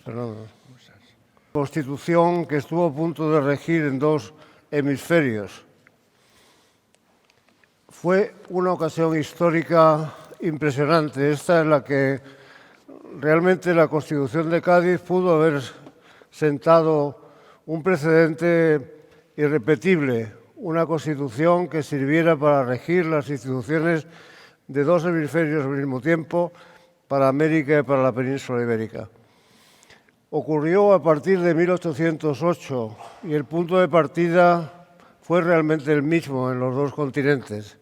Fernando. Constitución que estuvo a punto de regir en dos hemisferios. Fue una ocasión histórica impresionante. Esta es la que realmente la Constitución de Cádiz pudo haber sentado un precedente irrepetible, una Constitución que sirviera para regir las instituciones de dos hemisferios al mismo tiempo, para América y para la península ibérica. Ocurrió a partir de 1808 y el punto de partida fue realmente el mismo en los dos continentes.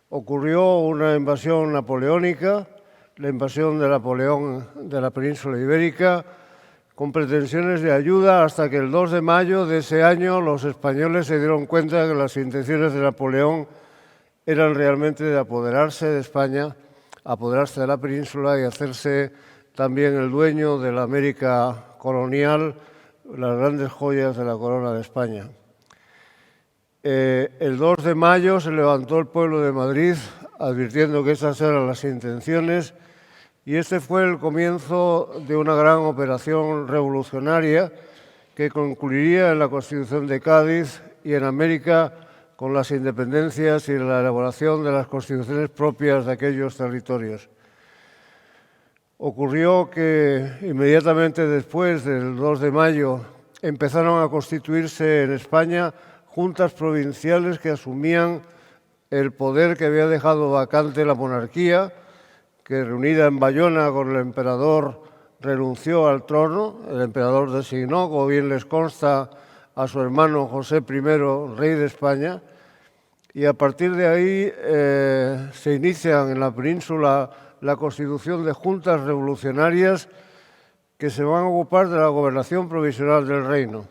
Ocurrió una invasión napoleónica, la invasión de Napoleón de la península ibérica, con pretensiones de ayuda, hasta que el 2 de mayo de ese año los españoles se dieron cuenta de que las intenciones de Napoleón eran realmente de apoderarse de España, apoderarse de la península y hacerse también el dueño de la América colonial, las grandes joyas de la corona de España. El 2 de mayo se levantó el pueblo de Madrid advirtiendo que esas eran las intenciones y este fue el comienzo de una gran operación revolucionaria que concluiría en la Constitución de Cádiz y en América con las independencias y la elaboración de las constituciones propias de aquellos territorios. Ocurrió que inmediatamente después del 2 de mayo empezaron a constituirse en España juntas provinciales que asumían el poder que había dejado vacante la monarquía, que reunida en Bayona con el emperador renunció al trono. El emperador designó, como bien les consta, a su hermano José I, rey de España, y a partir de ahí se inician en la península la constitución de juntas revolucionarias que se van a ocupar de la gobernación provisional del reino.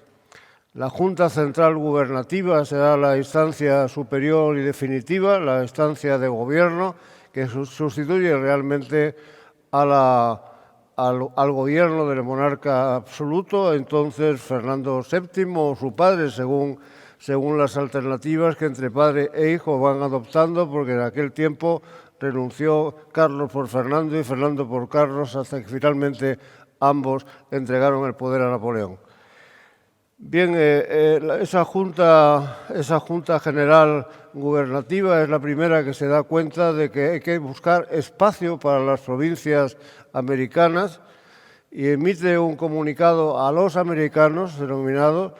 La Junta Central Gubernativa será la instancia superior y definitiva, la instancia de gobierno que sustituye realmente al gobierno del monarca absoluto, entonces Fernando VII o su padre, según las alternativas que entre padre e hijo van adoptando, porque en aquel tiempo renunció Carlos por Fernando y Fernando por Carlos, hasta que finalmente ambos entregaron el poder a Napoleón. Bien, esa junta general gubernativa es la primera que se da cuenta de que hay que buscar espacio para las provincias americanas y emite un comunicado a los americanos, denominado,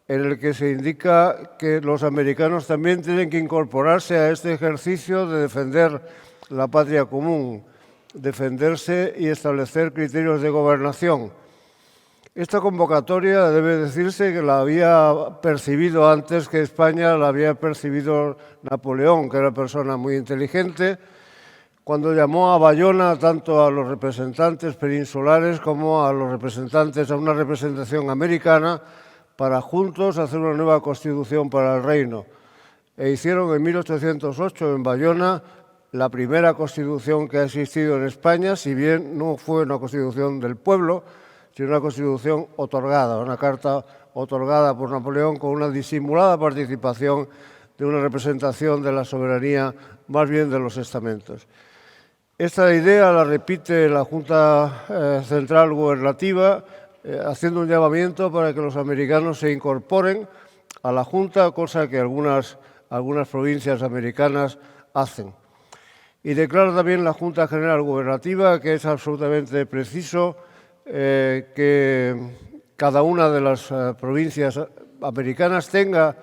en el que se indica que los americanos también tienen que incorporarse a este ejercicio de defender la patria común, defenderse y establecer criterios de gobernación. Esta convocatoria debe decirse que la había percibido antes que España, la había percibido Napoleón, que era una persona muy inteligente, cuando llamó a Bayona tanto a los representantes peninsulares como a los representantes, a una representación americana, para juntos hacer una nueva constitución para el reino. E hicieron en 1808 en Bayona la primera constitución que ha existido en España, si bien no fue una constitución del pueblo, sino una constitución otorgada, una carta otorgada por Napoleón con una disimulada participación de una representación de la soberanía, más bien de los estamentos. Esta idea la repite la Junta Central Gubernativa, haciendo un llamamiento para que los americanos se incorporen a la Junta, cosa que algunas provincias americanas hacen. Y declara también la Junta General Gubernativa que es absolutamente preciso que cada una de las provincias americanas tenga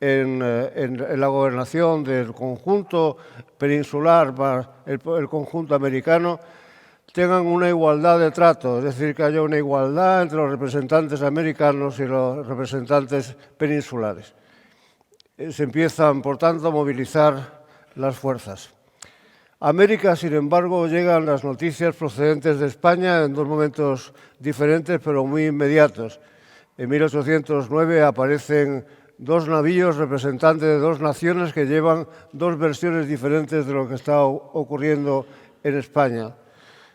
en la gobernación del conjunto peninsular, el conjunto americano, tengan una igualdad de trato, es decir, que haya una igualdad entre los representantes americanos y los representantes peninsulares. Se empiezan, por tanto, a movilizar las fuerzas. A América, sin embargo, llegan las noticias procedentes de España en dos momentos diferentes, pero muy inmediatos. En 1809 aparecen dos navíos representantes de dos naciones que llevan dos versiones diferentes de lo que está ocurriendo en España.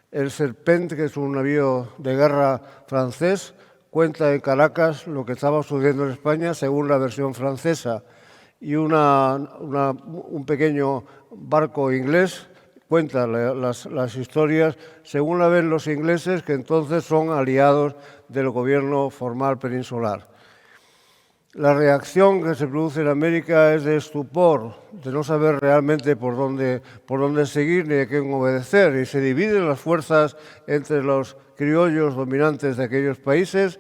El Serpent, que es un navío de guerra francés, cuenta en Caracas lo que estaba sucediendo en España según la versión francesa, y un pequeño barco inglés cuenta las historias según la ven los ingleses, que entonces son aliados del gobierno formal peninsular. La reacción que se produce en América es de estupor, de no saber realmente por dónde seguir ni a quién obedecer, y se dividen las fuerzas entre los criollos dominantes de aquellos países,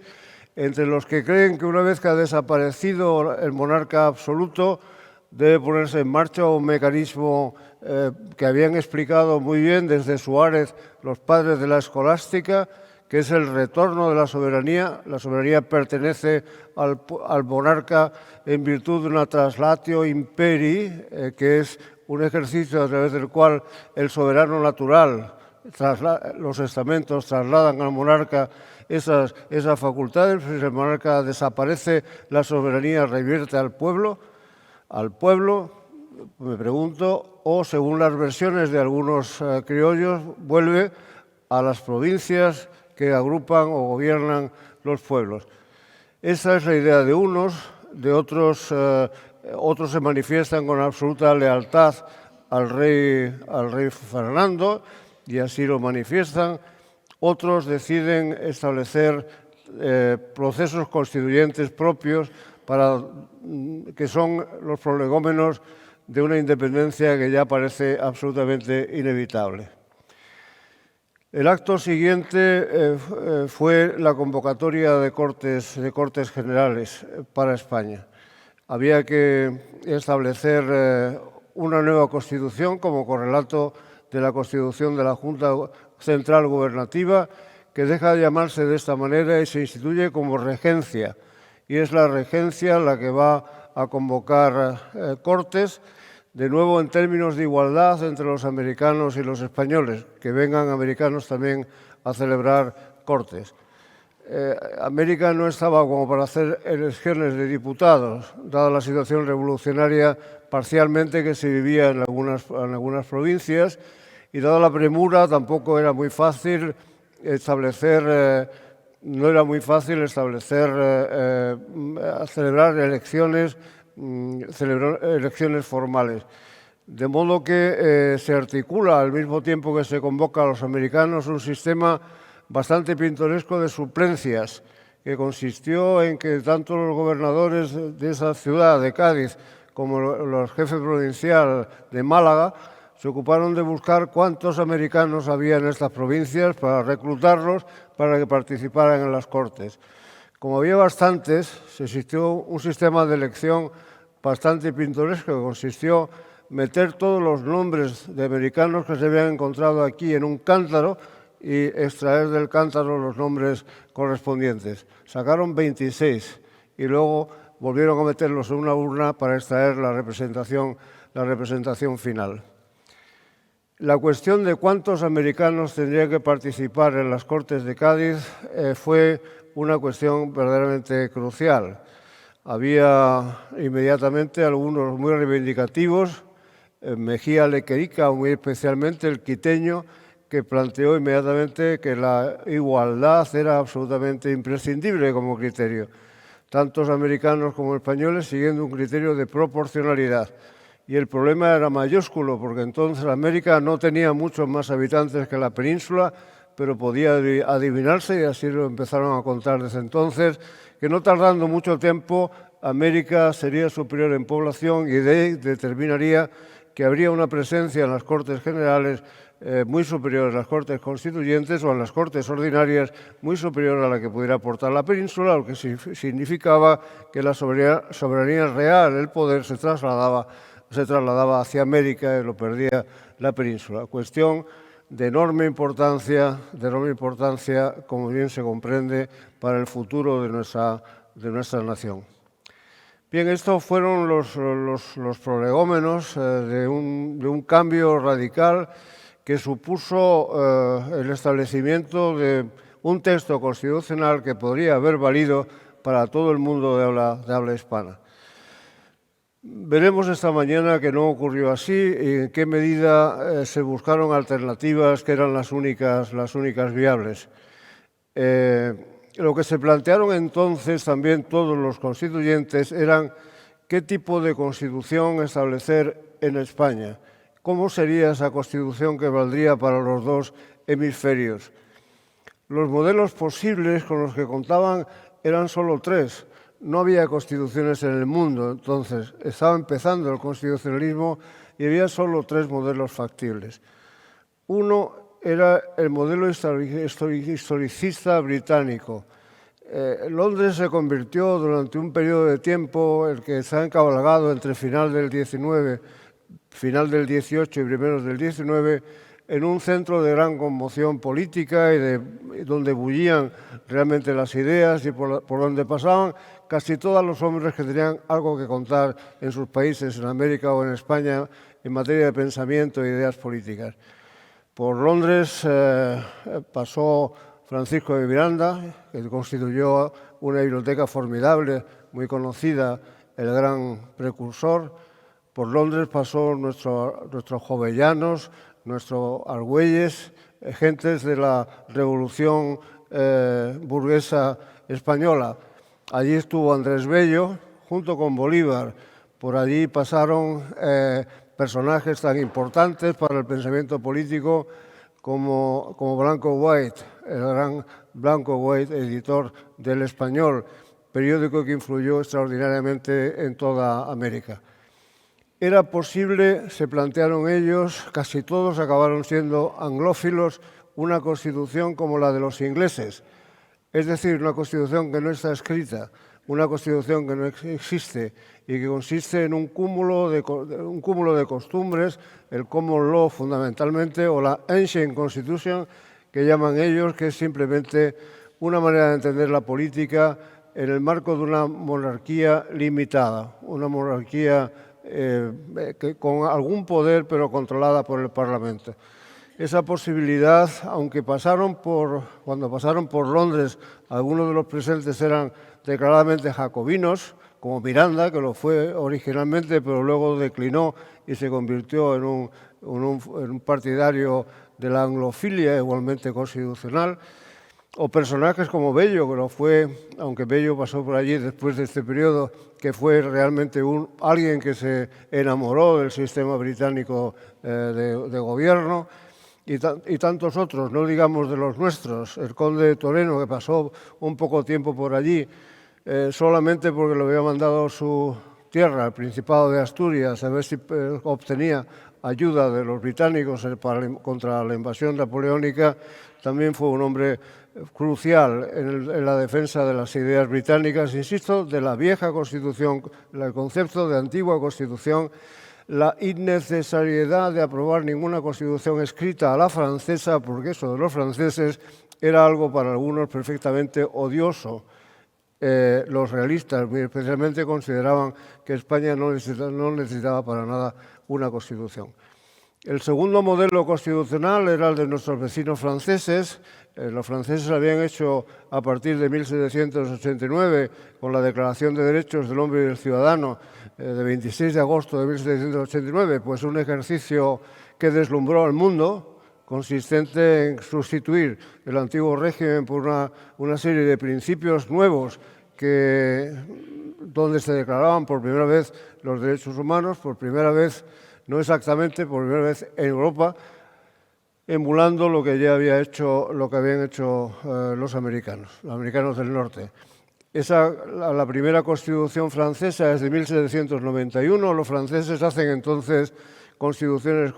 entre los que creen que una vez que ha desaparecido el monarca absoluto, debe ponerse en marcha un mecanismo que habían explicado muy bien desde Suárez los padres de la escolástica, que es el retorno de la soberanía. La soberanía pertenece al monarca en virtud de una traslatio imperii, que es un ejercicio a través del cual el soberano natural, los estamentos trasladan al monarca esas facultades. Si el monarca desaparece, la soberanía revierte al pueblo, me pregunto, o según las versiones de algunos criollos, vuelve a las provincias que agrupan o gobiernan los pueblos. Esa es la idea de unos, de otros se manifiestan con absoluta lealtad al rey Fernando, y así lo manifiestan. Otros deciden establecer procesos constituyentes propios que son los prolegómenos de una independencia que ya parece absolutamente inevitable. El acto siguiente fue la convocatoria de Cortes Generales para España. Había que establecer una nueva Constitución como correlato de la Constitución de la Junta Central Gubernativa, que deja de llamarse de esta manera y se instituye como regencia. Y es la regencia la que va a convocar Cortes, de nuevo en términos de igualdad entre los americanos y los españoles, que vengan americanos también a celebrar Cortes. América no estaba como para hacer elecciones de diputados, dada la situación revolucionaria parcialmente que se vivía en algunas provincias, y dada la premura tampoco era muy fácil celebrar elecciones formales. De modo que se articula al mismo tiempo que se convoca a los americanos un sistema bastante pintoresco de suplencias, que consistió en que tanto los gobernadores de esa ciudad, de Cádiz, como los jefes provinciales de Málaga, se ocuparon de buscar cuántos americanos había en estas provincias para reclutarlos para que participaran en las Cortes. Como había bastantes, se existió un sistema de elección bastante pintoresco que consistió en meter todos los nombres de americanos que se habían encontrado aquí en un cántaro y extraer del cántaro los nombres correspondientes. Sacaron 26 y luego volvieron a meterlos en una urna para extraer la representación final. La cuestión de cuántos americanos tendrían que participar en las Cortes de Cádiz fue una cuestión verdaderamente crucial. Había inmediatamente algunos muy reivindicativos, Mejía Lequerica, muy especialmente el quiteño, que planteó inmediatamente que la igualdad era absolutamente imprescindible como criterio, tantos americanos como españoles siguiendo un criterio de proporcionalidad. Y el problema era mayúsculo, porque entonces América no tenía muchos más habitantes que la península, pero podía adivinarse, y así lo empezaron a contar desde entonces, que no tardando mucho tiempo América sería superior en población, y de ahí determinaría que habría una presencia en las Cortes Generales muy superior a las Cortes Constituyentes o en las Cortes Ordinarias muy superior a la que pudiera aportar la península, lo que significaba que la soberanía real, el poder, se trasladaba hacia América y lo perdía la península. Cuestión de enorme importancia, como bien se comprende, para el futuro de nuestra nación. Bien, estos fueron los prolegómenos de un cambio radical que supuso el establecimiento de un texto constitucional que podría haber valido para todo el mundo de habla hispana. Veremos esta mañana que no ocurrió así y en qué medida se buscaron alternativas que eran las únicas viables. Lo que se plantearon entonces también todos los constituyentes eran qué tipo de constitución establecer en España, ¿Cómo sería esa constitución que valdría para los dos hemisferios? Los modelos posibles con los que contaban eran solo tres. No había constituciones en el mundo, entonces estaba empezando el constitucionalismo y había solo tres modelos factibles. Uno era el modelo historicista británico. Londres se convirtió durante un periodo de tiempo, el que se ha encabalgado entre final del XIX, final del XVIII y primeros del XIX, en un centro de gran conmoción política y donde bullían realmente las ideas y por donde pasaban casi todos los hombres que tenían algo que contar en sus países, en América o en España, en materia de pensamiento e ideas políticas. Por Londres pasó Francisco de Miranda, que constituyó una biblioteca formidable, muy conocida, el gran precursor. Por Londres pasó nuestros Jovellanos, nuestros Argüelles, gentes de la revolución burguesa española. Allí estuvo Andrés Bello, junto con Bolívar. Por allí pasaron personajes tan importantes para el pensamiento político como Blanco White, el gran Blanco White, editor del Español, periódico que influyó extraordinariamente en toda América. Era posible, se plantearon ellos, casi todos acabaron siendo anglófilos, una constitución como la de los ingleses, es decir, una constitución que no está escrita, una constitución que no existe y que consiste en un cúmulo de costumbres, el common law fundamentalmente, o la ancient constitution, que llaman ellos, que es simplemente una manera de entender la política en el marco de una monarquía limitada, una monarquía con algún poder pero controlada por el Parlamento. Esa posibilidad, aunque cuando pasaron por Londres, algunos de los presentes eran declaradamente jacobinos, como Miranda, que lo fue originalmente, pero luego declinó y se convirtió en un partidario de la anglofilia, igualmente constitucional, o personajes como Bello, que lo fue, aunque Bello pasó por allí después de este periodo, que fue realmente alguien que se enamoró del sistema británico de gobierno, y tantos otros, no digamos de los nuestros. El conde de Toreno, que pasó un poco tiempo por allí, solamente porque lo había mandado su tierra, el Principado de Asturias, a ver si obtenía ayuda de los británicos contra la invasión napoleónica, también fue un hombre crucial en la defensa de las ideas británicas, insisto, de la vieja Constitución, el concepto de antigua Constitución, la innecesariedad de aprobar ninguna Constitución escrita a la francesa, porque eso de los franceses era algo para algunos perfectamente odioso. Los realistas, muy especialmente, consideraban que España no necesitaba para nada una Constitución. El segundo modelo constitucional era el de nuestros vecinos franceses. Los franceses habían hecho, a partir de 1789, con la Declaración de Derechos del Hombre y del Ciudadano, de 26 de agosto de 1789, pues un ejercicio que deslumbró al mundo, consistente en sustituir el antiguo régimen por una serie de principios nuevos donde se declaraban por primera vez los derechos humanos, por primera vez, no exactamente, por primera vez en Europa, emulando lo que habían hecho los americanos del norte. La primera Constitución francesa es de 1791. Los franceses hacen entonces constituciones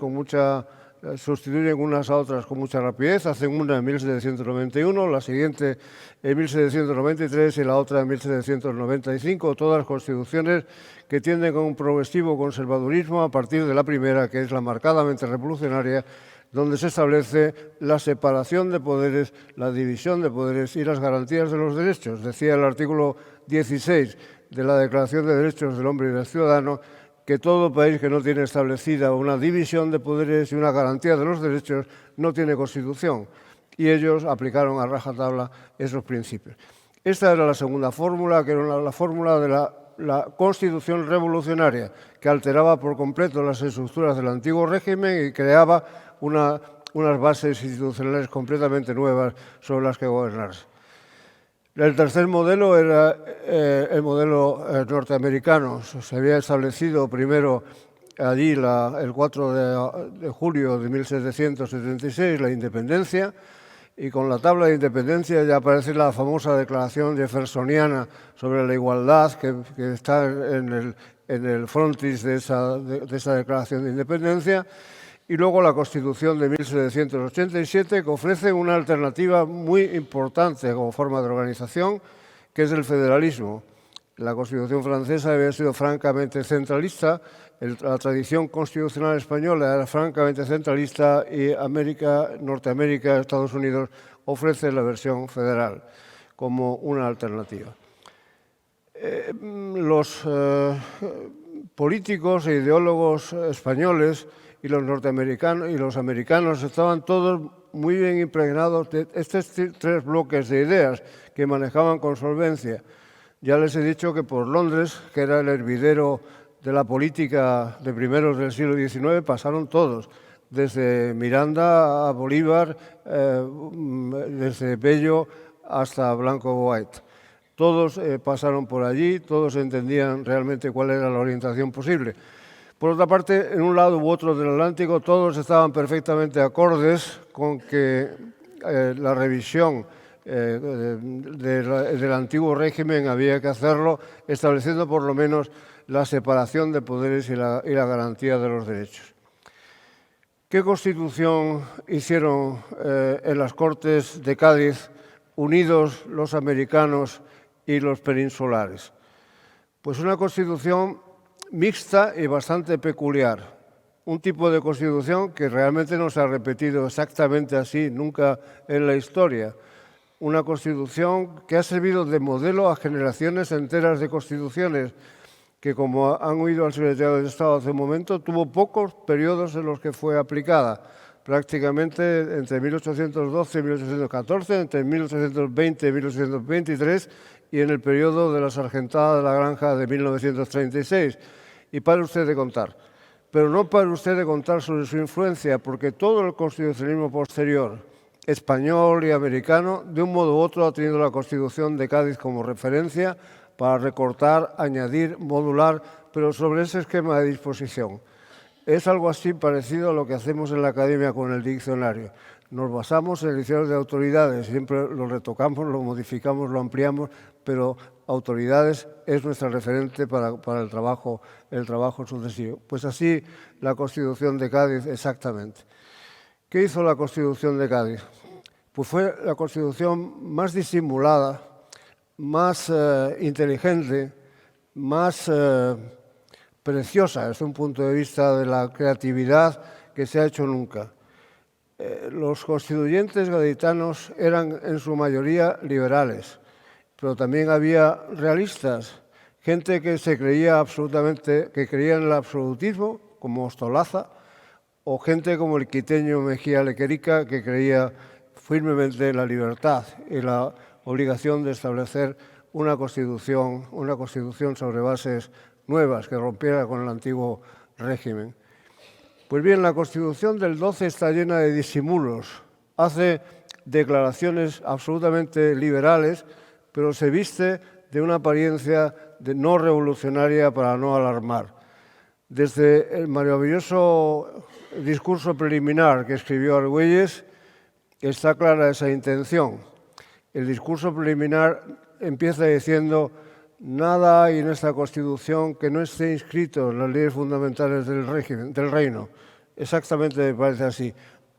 sustituyen unas a otras con mucha rapidez. Hacen una en 1791, la siguiente en 1793 y la otra en 1795. Todas constituciones que tienden con un progresivo conservadurismo a partir de la primera, que es la marcadamente revolucionaria, donde se establece la separación de poderes, la división de poderes y las garantías de los derechos. Decía el artículo 16 de la Declaración de Derechos del Hombre y del Ciudadano que todo país que no tiene establecida una división de poderes y una garantía de los derechos no tiene Constitución. Y ellos aplicaron a rajatabla esos principios. Esta era la segunda fórmula, que era la fórmula de la Constitución revolucionaria, que alteraba por completo las estructuras del antiguo régimen y creaba unas bases institucionales completamente nuevas sobre las que gobernarse. El tercer modelo era el modelo norteamericano. Se había establecido primero allí el 4 de julio de 1776 la independencia, y con la tabla de independencia ya aparece la famosa declaración jeffersoniana sobre la igualdad que está en el frontis de esa declaración de independencia, y luego la Constitución de 1787, que ofrece una alternativa muy importante como forma de organización, que es el federalismo. La Constitución francesa había sido francamente centralista, la tradición constitucional española era francamente centralista, y Norteamérica, Estados Unidos, ofrece la versión federal como una alternativa. Los políticos e ideólogos españoles y los norteamericanos y los americanos estaban todos muy bien impregnados de estos tres bloques de ideas que manejaban con solvencia. Ya les he dicho que por Londres, que era el hervidero de la política de primeros del siglo XIX, pasaron todos, desde Miranda a Bolívar, desde Bello hasta Blanco White. Todos pasaron por allí, todos entendían realmente cuál era la orientación posible. Por otra parte, en un lado u otro del Atlántico, todos estaban perfectamente acordes con que la revisión del antiguo régimen había que hacerlo, estableciendo por lo menos la separación de poderes y la garantía de los derechos. ¿Qué constitución hicieron en las Cortes de Cádiz unidos los americanos y los peninsulares? Pues una constitución mixta y bastante peculiar. Un tipo de constitución que realmente no se ha repetido exactamente así nunca en la historia. Una constitución que ha servido de modelo a generaciones enteras de constituciones que, como han oído al secretario de Estado hace un momento, tuvo pocos periodos en los que fue aplicada. Prácticamente entre 1812 y 1814, entre 1820 y 1823 y en el periodo de la Sargentada de la Granja de 1936. Y pare usted de contar. Pero no pare usted de contar sobre su influencia, porque todo el constitucionalismo posterior, español y americano, de un modo u otro ha tenido la Constitución de Cádiz como referencia para recortar, añadir, modular, pero sobre ese esquema de disposición. Es algo así parecido a lo que hacemos en la academia con el diccionario. Nos basamos en el diccionario de autoridades, siempre lo retocamos, lo modificamos, lo ampliamos, pero autoridades es nuestra referente para el trabajo sucesivo. Pues así la Constitución de Cádiz exactamente. ¿Qué hizo la Constitución de Cádiz? Pues fue la Constitución más disimulada, más inteligente, más preciosa desde un punto de vista de la creatividad que se ha hecho nunca. Los constituyentes gaditanos eran en su mayoría liberales, pero también había realistas, gente que se creía absolutamente, que creía en el absolutismo, como Ostolaza, o gente como el quiteño Mejía Lequerica, que creía firmemente en la libertad y la obligación de establecer una constitución sobre bases nuevas que rompiera con el antiguo régimen. Pues bien, la Constitución del 12 está llena de disimulos, hace declaraciones absolutamente liberales, pero se viste de una apariencia no revolucionaria para no alarmar. Desde el maravilloso discurso preliminar que escribió Argüelles está clara esa intención. El discurso preliminar empieza diciendo: nada hay en esta Constitución que no esté inscrito en las leyes fundamentales del reino. Exactamente me parece así.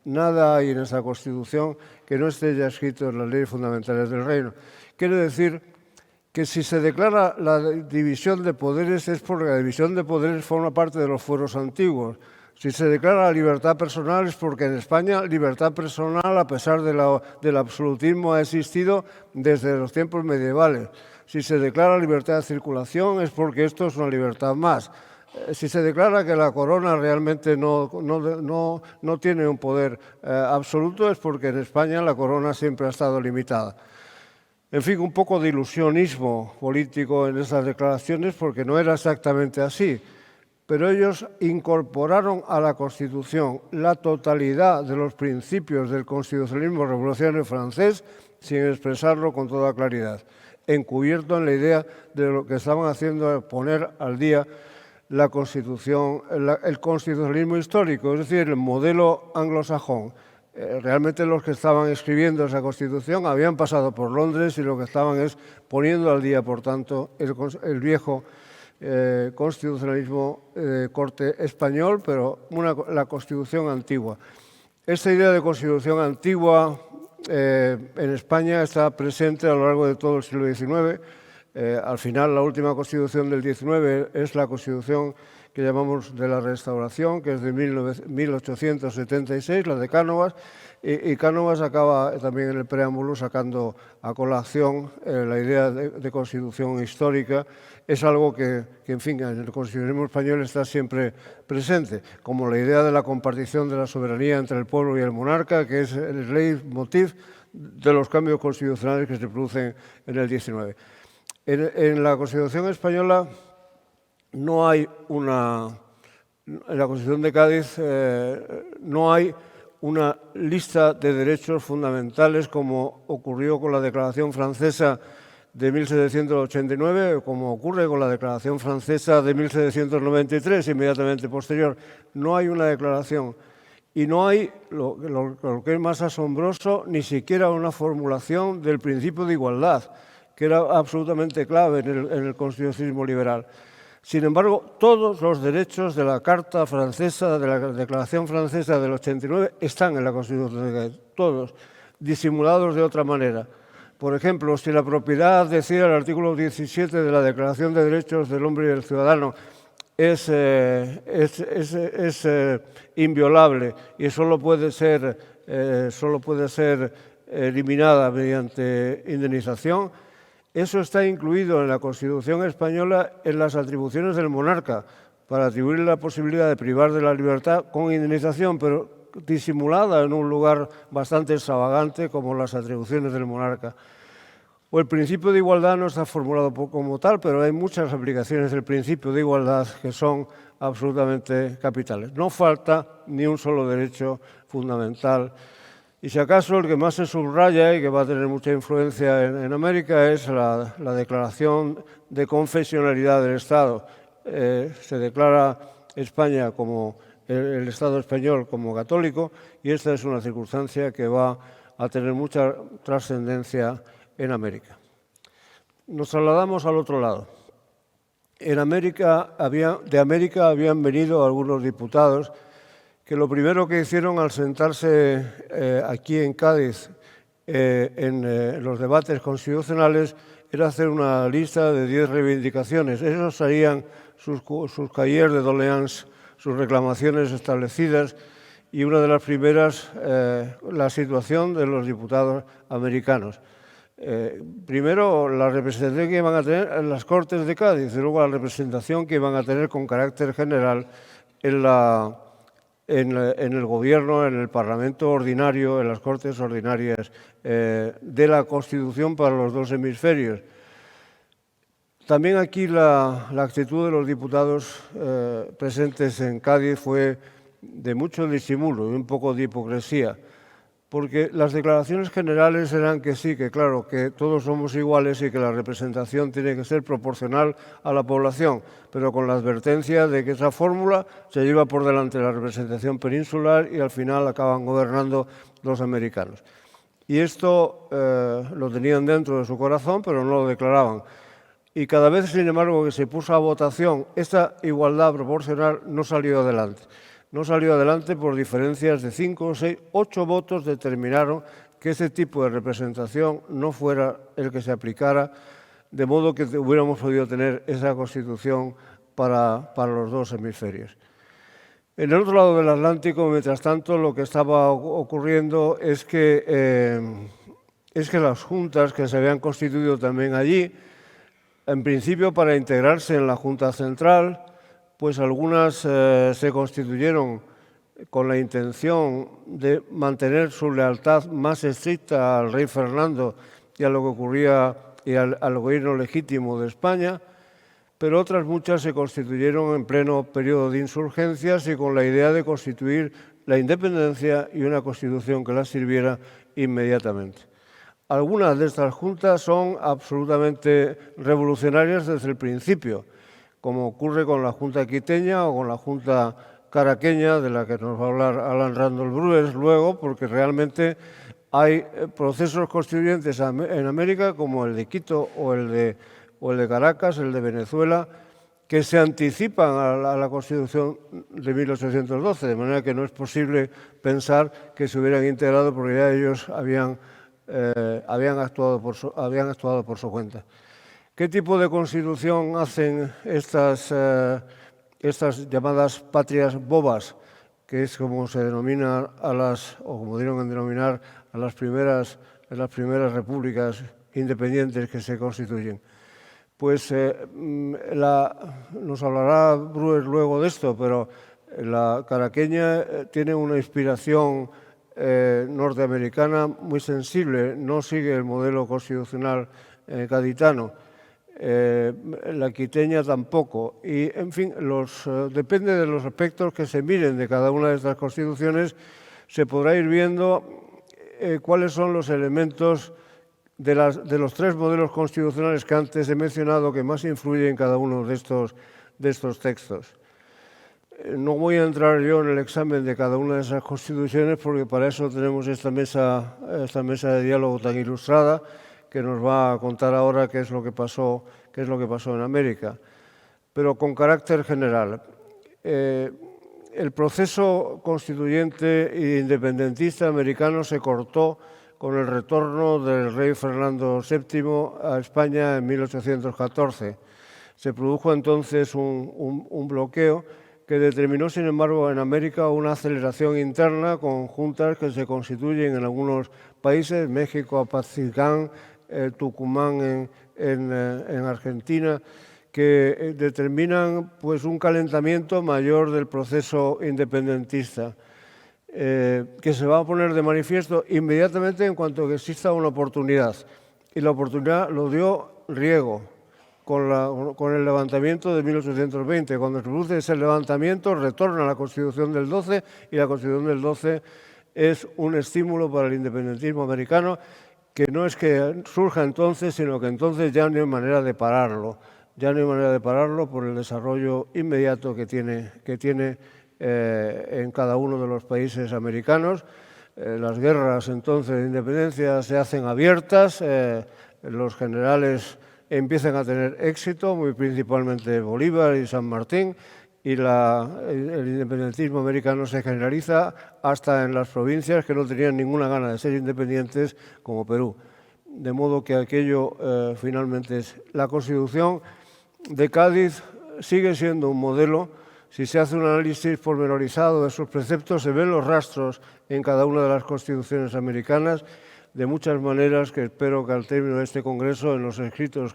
Nada hay en esta Constitución que no esté ya escrito en las leyes fundamentales del reino. Quiere decir que si se declara la división de poderes es porque la división de poderes forma parte de los fueros antiguos. Si se declara la libertad personal es porque en España libertad personal, a pesar del absolutismo, ha existido desde los tiempos medievales. Si se declara libertad de circulación es porque esto es una libertad más. Si se declara que la corona realmente no tiene un poder absoluto es porque en España la corona siempre ha estado limitada. En fin, un poco de ilusionismo político en esas declaraciones porque no era exactamente así. Pero ellos incorporaron a la Constitución la totalidad de los principios del constitucionalismo revolucionario francés sin expresarlo con toda claridad, encubierto en la idea de lo que estaban haciendo poner al día la Constitución, el constitucionalismo histórico, es decir, el modelo anglosajón. Realmente los que estaban escribiendo esa Constitución habían pasado por Londres y lo que estaban es poniendo al día, por tanto, el viejo constitucionalismo de corte español, pero la Constitución antigua. Esta idea de Constitución antigua en España está presente a lo largo de todo el siglo XIX. Al final, la última Constitución del XIX es la Constitución que llamamos de la Restauración, que es de 1876, la de Cánovas, y Cánovas acaba también en el preámbulo sacando a colación la idea de Constitución histórica. Es algo que, en fin, en el constitucionalismo español está siempre presente, como la idea de la compartición de la soberanía entre el pueblo y el monarca, que es el leitmotiv de los cambios constitucionales que se producen en el XIX. En la Constitución española no hay en la Constitución de Cádiz no hay una lista de derechos fundamentales como ocurrió con la Declaración Francesa de 1789 o como ocurre con la Declaración Francesa de 1793, inmediatamente posterior. No hay una declaración y no hay, lo que es más asombroso, ni siquiera una formulación del principio de igualdad, que era absolutamente clave en el constitucionalismo liberal. Sin embargo, todos los derechos de la Carta Francesa, de la Declaración Francesa del 89, están en la Constitución de Cádiz, todos, disimulados de otra manera. Por ejemplo, si la propiedad, decía el artículo 17 de la Declaración de Derechos del Hombre y del Ciudadano, es inviolable y solo puede ser eliminada mediante indemnización, eso está incluido en la Constitución española en las atribuciones del monarca para atribuirle la posibilidad de privar de la libertad con indemnización, pero disimulada en un lugar bastante extravagante como las atribuciones del monarca. O el principio de igualdad no está formulado como tal, pero hay muchas aplicaciones del principio de igualdad que son absolutamente capitales. No falta ni un solo derecho fundamental. Y si acaso el que más se subraya y que va a tener mucha influencia en América es la declaración de confesionalidad del Estado. Se declara España como el Estado español como católico y esta es una circunstancia que va a tener mucha trascendencia en América. Nos trasladamos al otro lado. De América habían venido algunos diputados que lo primero que hicieron al sentarse aquí en Cádiz en los debates constitucionales era hacer una lista de 10 reivindicaciones. Esos serían sus cahiers de doléances, sus reclamaciones establecidas y una de las primeras, la situación de los diputados americanos. Primero, la representación que iban a tener en las Cortes de Cádiz y luego la representación que iban a tener con carácter general en el Gobierno, en el Parlamento ordinario, en las Cortes ordinarias de la Constitución para los dos hemisferios. También aquí la actitud de los diputados presentes en Cádiz fue de mucho disimulo y un poco de hipocresía, porque las declaraciones generales eran que sí, que claro, que todos somos iguales y que la representación tiene que ser proporcional a la población, pero con la advertencia de que esa fórmula se lleva por delante la representación peninsular y al final acaban gobernando los americanos. Y esto lo tenían dentro de su corazón, pero no lo declaraban. Y cada vez, sin embargo, que se puso a votación, esta igualdad proporcional no salió adelante. No salió adelante por diferencias de 5, 6, 8 votos determinaron que ese tipo de representación no fuera el que se aplicara, de modo que hubiéramos podido tener esa Constitución para los dos hemisferios. En el otro lado del Atlántico, mientras tanto, lo que estaba ocurriendo es que las juntas que se habían constituido también allí, en principio para integrarse en la Junta Central, pues algunas se constituyeron con la intención de mantener su lealtad más estricta al rey Fernando y a lo que ocurría y al gobierno legítimo de España, pero otras muchas se constituyeron en pleno periodo de insurgencias y con la idea de constituir la independencia y una constitución que las sirviera inmediatamente. Algunas de estas juntas son absolutamente revolucionarias desde el principio, como ocurre con la Junta quiteña o con la Junta caraqueña, de la que nos va a hablar Alan Randall Bruers luego, porque realmente hay procesos constituyentes en América, como el de Quito o el de Caracas, el de Venezuela, que se anticipan a la Constitución de 1812, de manera que no es posible pensar que se hubieran integrado porque ya ellos habían actuado por su cuenta. ¿Qué tipo de constitución hacen estas llamadas patrias bobas, que es como se denomina o como dieron en denominar a las primeras repúblicas independientes que se constituyen? Pues nos hablará Bruers luego de esto, pero la caraqueña tiene una inspiración norteamericana muy sensible, no sigue el modelo constitucional gaditano, la quiteña tampoco, y en fin, depende de los aspectos que se miren de cada una de estas constituciones, se podrá ir viendo cuáles son los elementos de los tres modelos constitucionales que antes he mencionado que más influyen en cada uno de estos textos. No voy a entrar yo en el examen de cada una de esas constituciones porque para eso tenemos esta mesa de diálogo tan ilustrada que nos va a contar ahora qué es lo que pasó en América. Pero con carácter general, el proceso constituyente e independentista americano se cortó con el retorno del rey Fernando VII a España en 1814. Se produjo entonces un bloqueo que determinó, sin embargo, en América una aceleración interna con juntas que se constituyen en algunos países, México, Apatzingán, Tucumán en Argentina, que determinan pues, un calentamiento mayor del proceso independentista. Que se va a poner de manifiesto inmediatamente en cuanto que exista una oportunidad. Y la oportunidad lo dio Riego con el levantamiento de 1820. Cuando se produce ese levantamiento, retorna a la Constitución del 12 y la Constitución del 12 es un estímulo para el independentismo americano que no es que surja entonces, sino que entonces ya no hay manera de pararlo. Ya no hay manera de pararlo por el desarrollo inmediato que tiene en cada uno de los países americanos. Las guerras entonces de independencia se hacen abiertas, los generales empiezan a tener éxito, muy principalmente Bolívar y San Martín, y el independentismo americano se generaliza hasta en las provincias que no tenían ninguna gana de ser independientes, como Perú. De modo que aquello finalmente es la Constitución de Cádiz sigue siendo un modelo. Si se hace un análisis pormenorizado de sus preceptos, se ven los rastros en cada una de las constituciones americanas, de muchas maneras que espero que al término de este congreso, en los escritos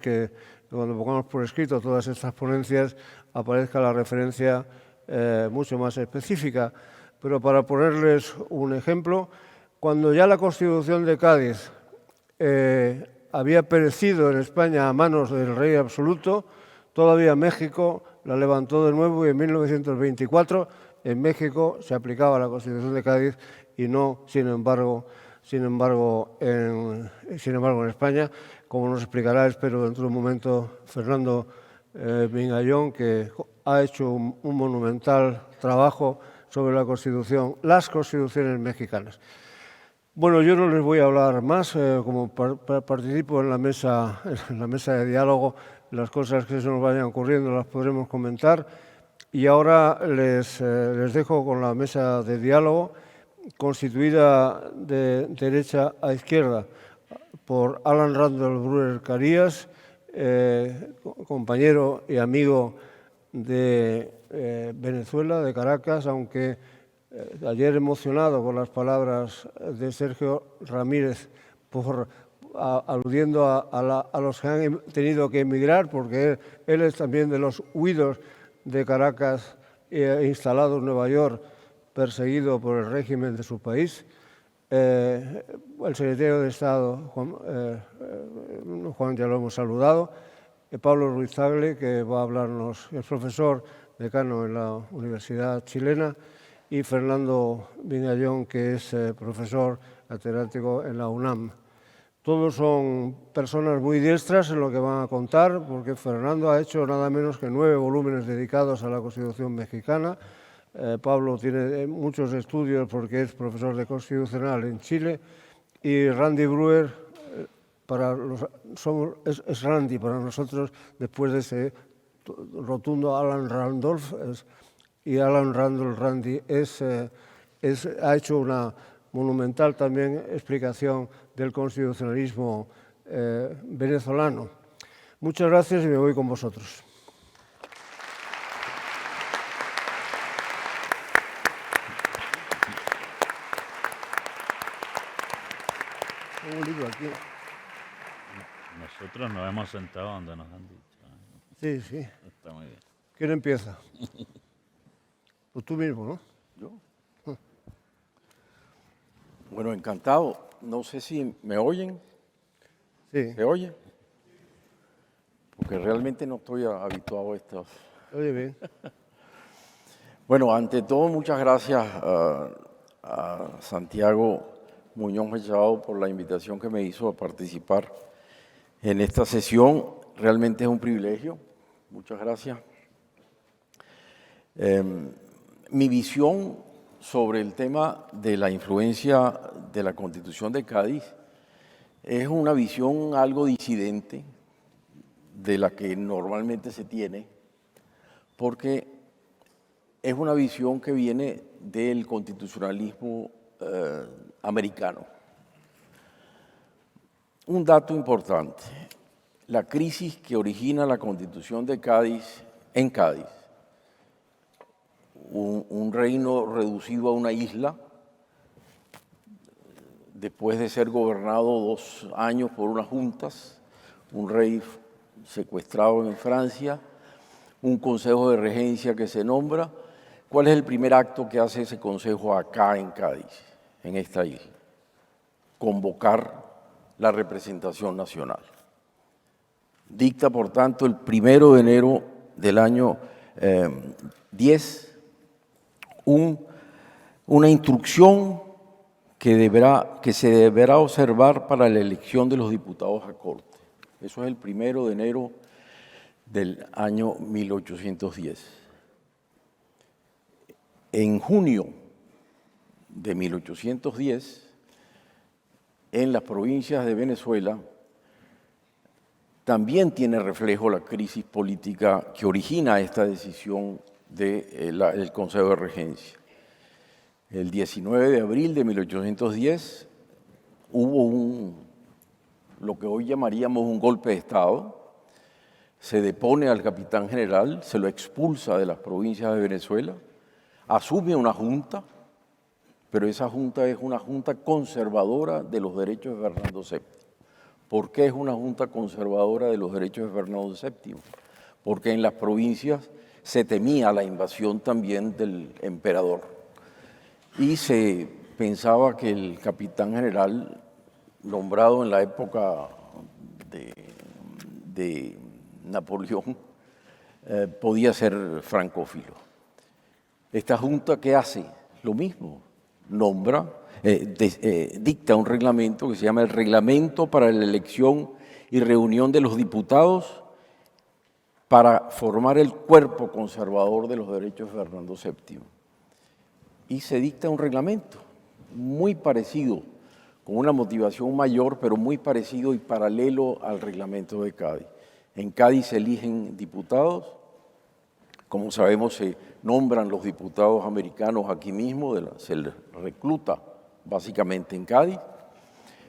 cuando pongamos por escrito todas estas ponencias, aparezca la referencia mucho más específica. Pero para ponerles un ejemplo, cuando ya la Constitución de Cádiz había perecido en España a manos del rey absoluto, todavía México la levantó de nuevo y en 1924 en México se aplicaba la Constitución de Cádiz y no, sin embargo, en España, como nos explicará, espero, dentro de un momento, Fernando Mingallón, que ha hecho un monumental trabajo sobre las constituciones mexicanas. Bueno, yo no les voy a hablar más, como participo en la mesa de diálogo, las cosas que se nos vayan ocurriendo las podremos comentar. Y ahora les dejo con la mesa de diálogo, constituida de derecha a izquierda por Alan Randall Bruers Carías, compañero y amigo de Venezuela, de Caracas, aunque ayer emocionado con las palabras de Sergio Ramírez aludiendo a los que han tenido que emigrar, porque él es también de los huidos de Caracas instalado en Nueva York, perseguido por el régimen de su país. El secretario de Estado, Juan, ya lo hemos saludado, Pablo Ruiz Tagle, que va a hablarnos, es profesor decano en la Universidad Chilena, y Fernando Mingallón, que es profesor catedrático en la UNAM. Todos son personas muy diestras en lo que van a contar, porque Fernando ha hecho nada menos que 9 volúmenes dedicados a la Constitución mexicana. Pablo tiene muchos estudios porque es profesor de Constitucional en Chile. Y Randy Brewer es Randy para nosotros, después de ese rotundo Alan Randolph, y Alan Randolph Randy ha hecho una monumental también explicación del constitucionalismo venezolano. Muchas gracias y me voy con vosotros. Un libro aquí. Nosotros nos hemos sentado donde nos han dicho. Sí, sí. Está muy bien. ¿Quién empieza? Pues tú mismo, ¿no? ¿Yo? Bueno, encantado. No sé si me oyen. Sí. ¿Se oye? Porque realmente no estoy habituado a esto. Oye bien. Bueno, ante todo, muchas gracias a Santiago Muñoz Machado por la invitación que me hizo a participar en esta sesión. Realmente es un privilegio. Muchas gracias. Mi visión sobre el tema de la influencia de la Constitución de Cádiz es una visión algo disidente de la que normalmente se tiene, porque es una visión que viene del constitucionalismo americano. Un dato importante: la crisis que origina la Constitución de Cádiz en Cádiz, un reino reducido a una isla, después de ser gobernado 2 años por unas juntas, un rey secuestrado en Francia, un consejo de regencia que se nombra. ¿Cuál es el primer acto que hace ese consejo acá en Cádiz, en esta isla? Convocar la representación nacional. Dicta, por tanto, el 1 de enero del año 10 una instrucción que se deberá observar para la elección de los diputados a Corte. Eso es el 1 de enero del año 1810. En junio de 1810, en las provincias de Venezuela, también tiene reflejo la crisis política que origina esta decisión del Consejo de Regencia. El 19 de abril de 1810 hubo lo que hoy llamaríamos un golpe de Estado. Se depone al capitán general, se lo expulsa de las provincias de Venezuela, asume una junta, pero esa junta es una junta conservadora de los derechos de Fernando VII. ¿Por qué es una junta conservadora de los derechos de Fernando VII? Porque en las provincias se temía la invasión también del emperador y se pensaba que el capitán general nombrado en la época de Napoleón podía ser francófilo. Esta junta, ¿qué hace? Lo mismo, dicta un reglamento que se llama el Reglamento para la elección y reunión de los diputados para formar el cuerpo conservador de los derechos de Fernando VII. Y se dicta un reglamento muy parecido, con una motivación mayor, pero muy parecido y paralelo al reglamento de Cádiz. En Cádiz se eligen diputados, como sabemos se nombran los diputados americanos aquí mismo, se les recluta básicamente en Cádiz.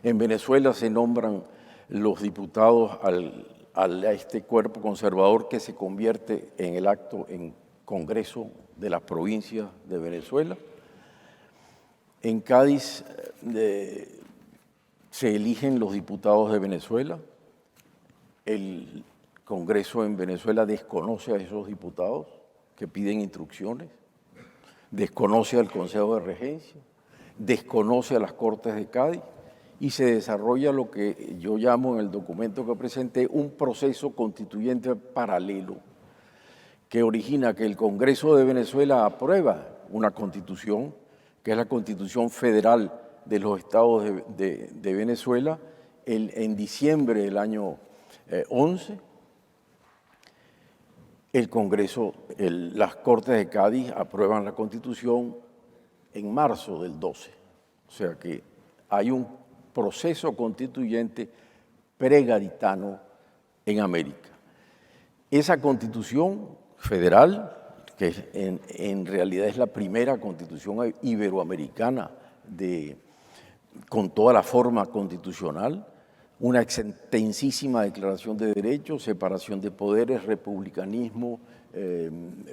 En Venezuela se nombran los diputados a este cuerpo conservador que se convierte en el acto en Congreso de las provincias de Venezuela. En Cádiz se eligen los diputados de Venezuela. El Congreso en Venezuela desconoce a esos diputados que piden instrucciones, desconoce al Consejo de Regencia, desconoce a las Cortes de Cádiz y se desarrolla lo que yo llamo en el documento que presenté un proceso constituyente paralelo que origina que el Congreso de Venezuela aprueba una constitución, que es la Constitución Federal de los Estados de Venezuela, en diciembre del año 11, el Congreso, las Cortes de Cádiz aprueban la Constitución en marzo del 12. O sea que hay un proceso constituyente pregaditano en América. Esa Constitución federal, que en realidad es la primera Constitución iberoamericana con toda la forma constitucional, una extensísima declaración de derechos, separación de poderes, republicanismo,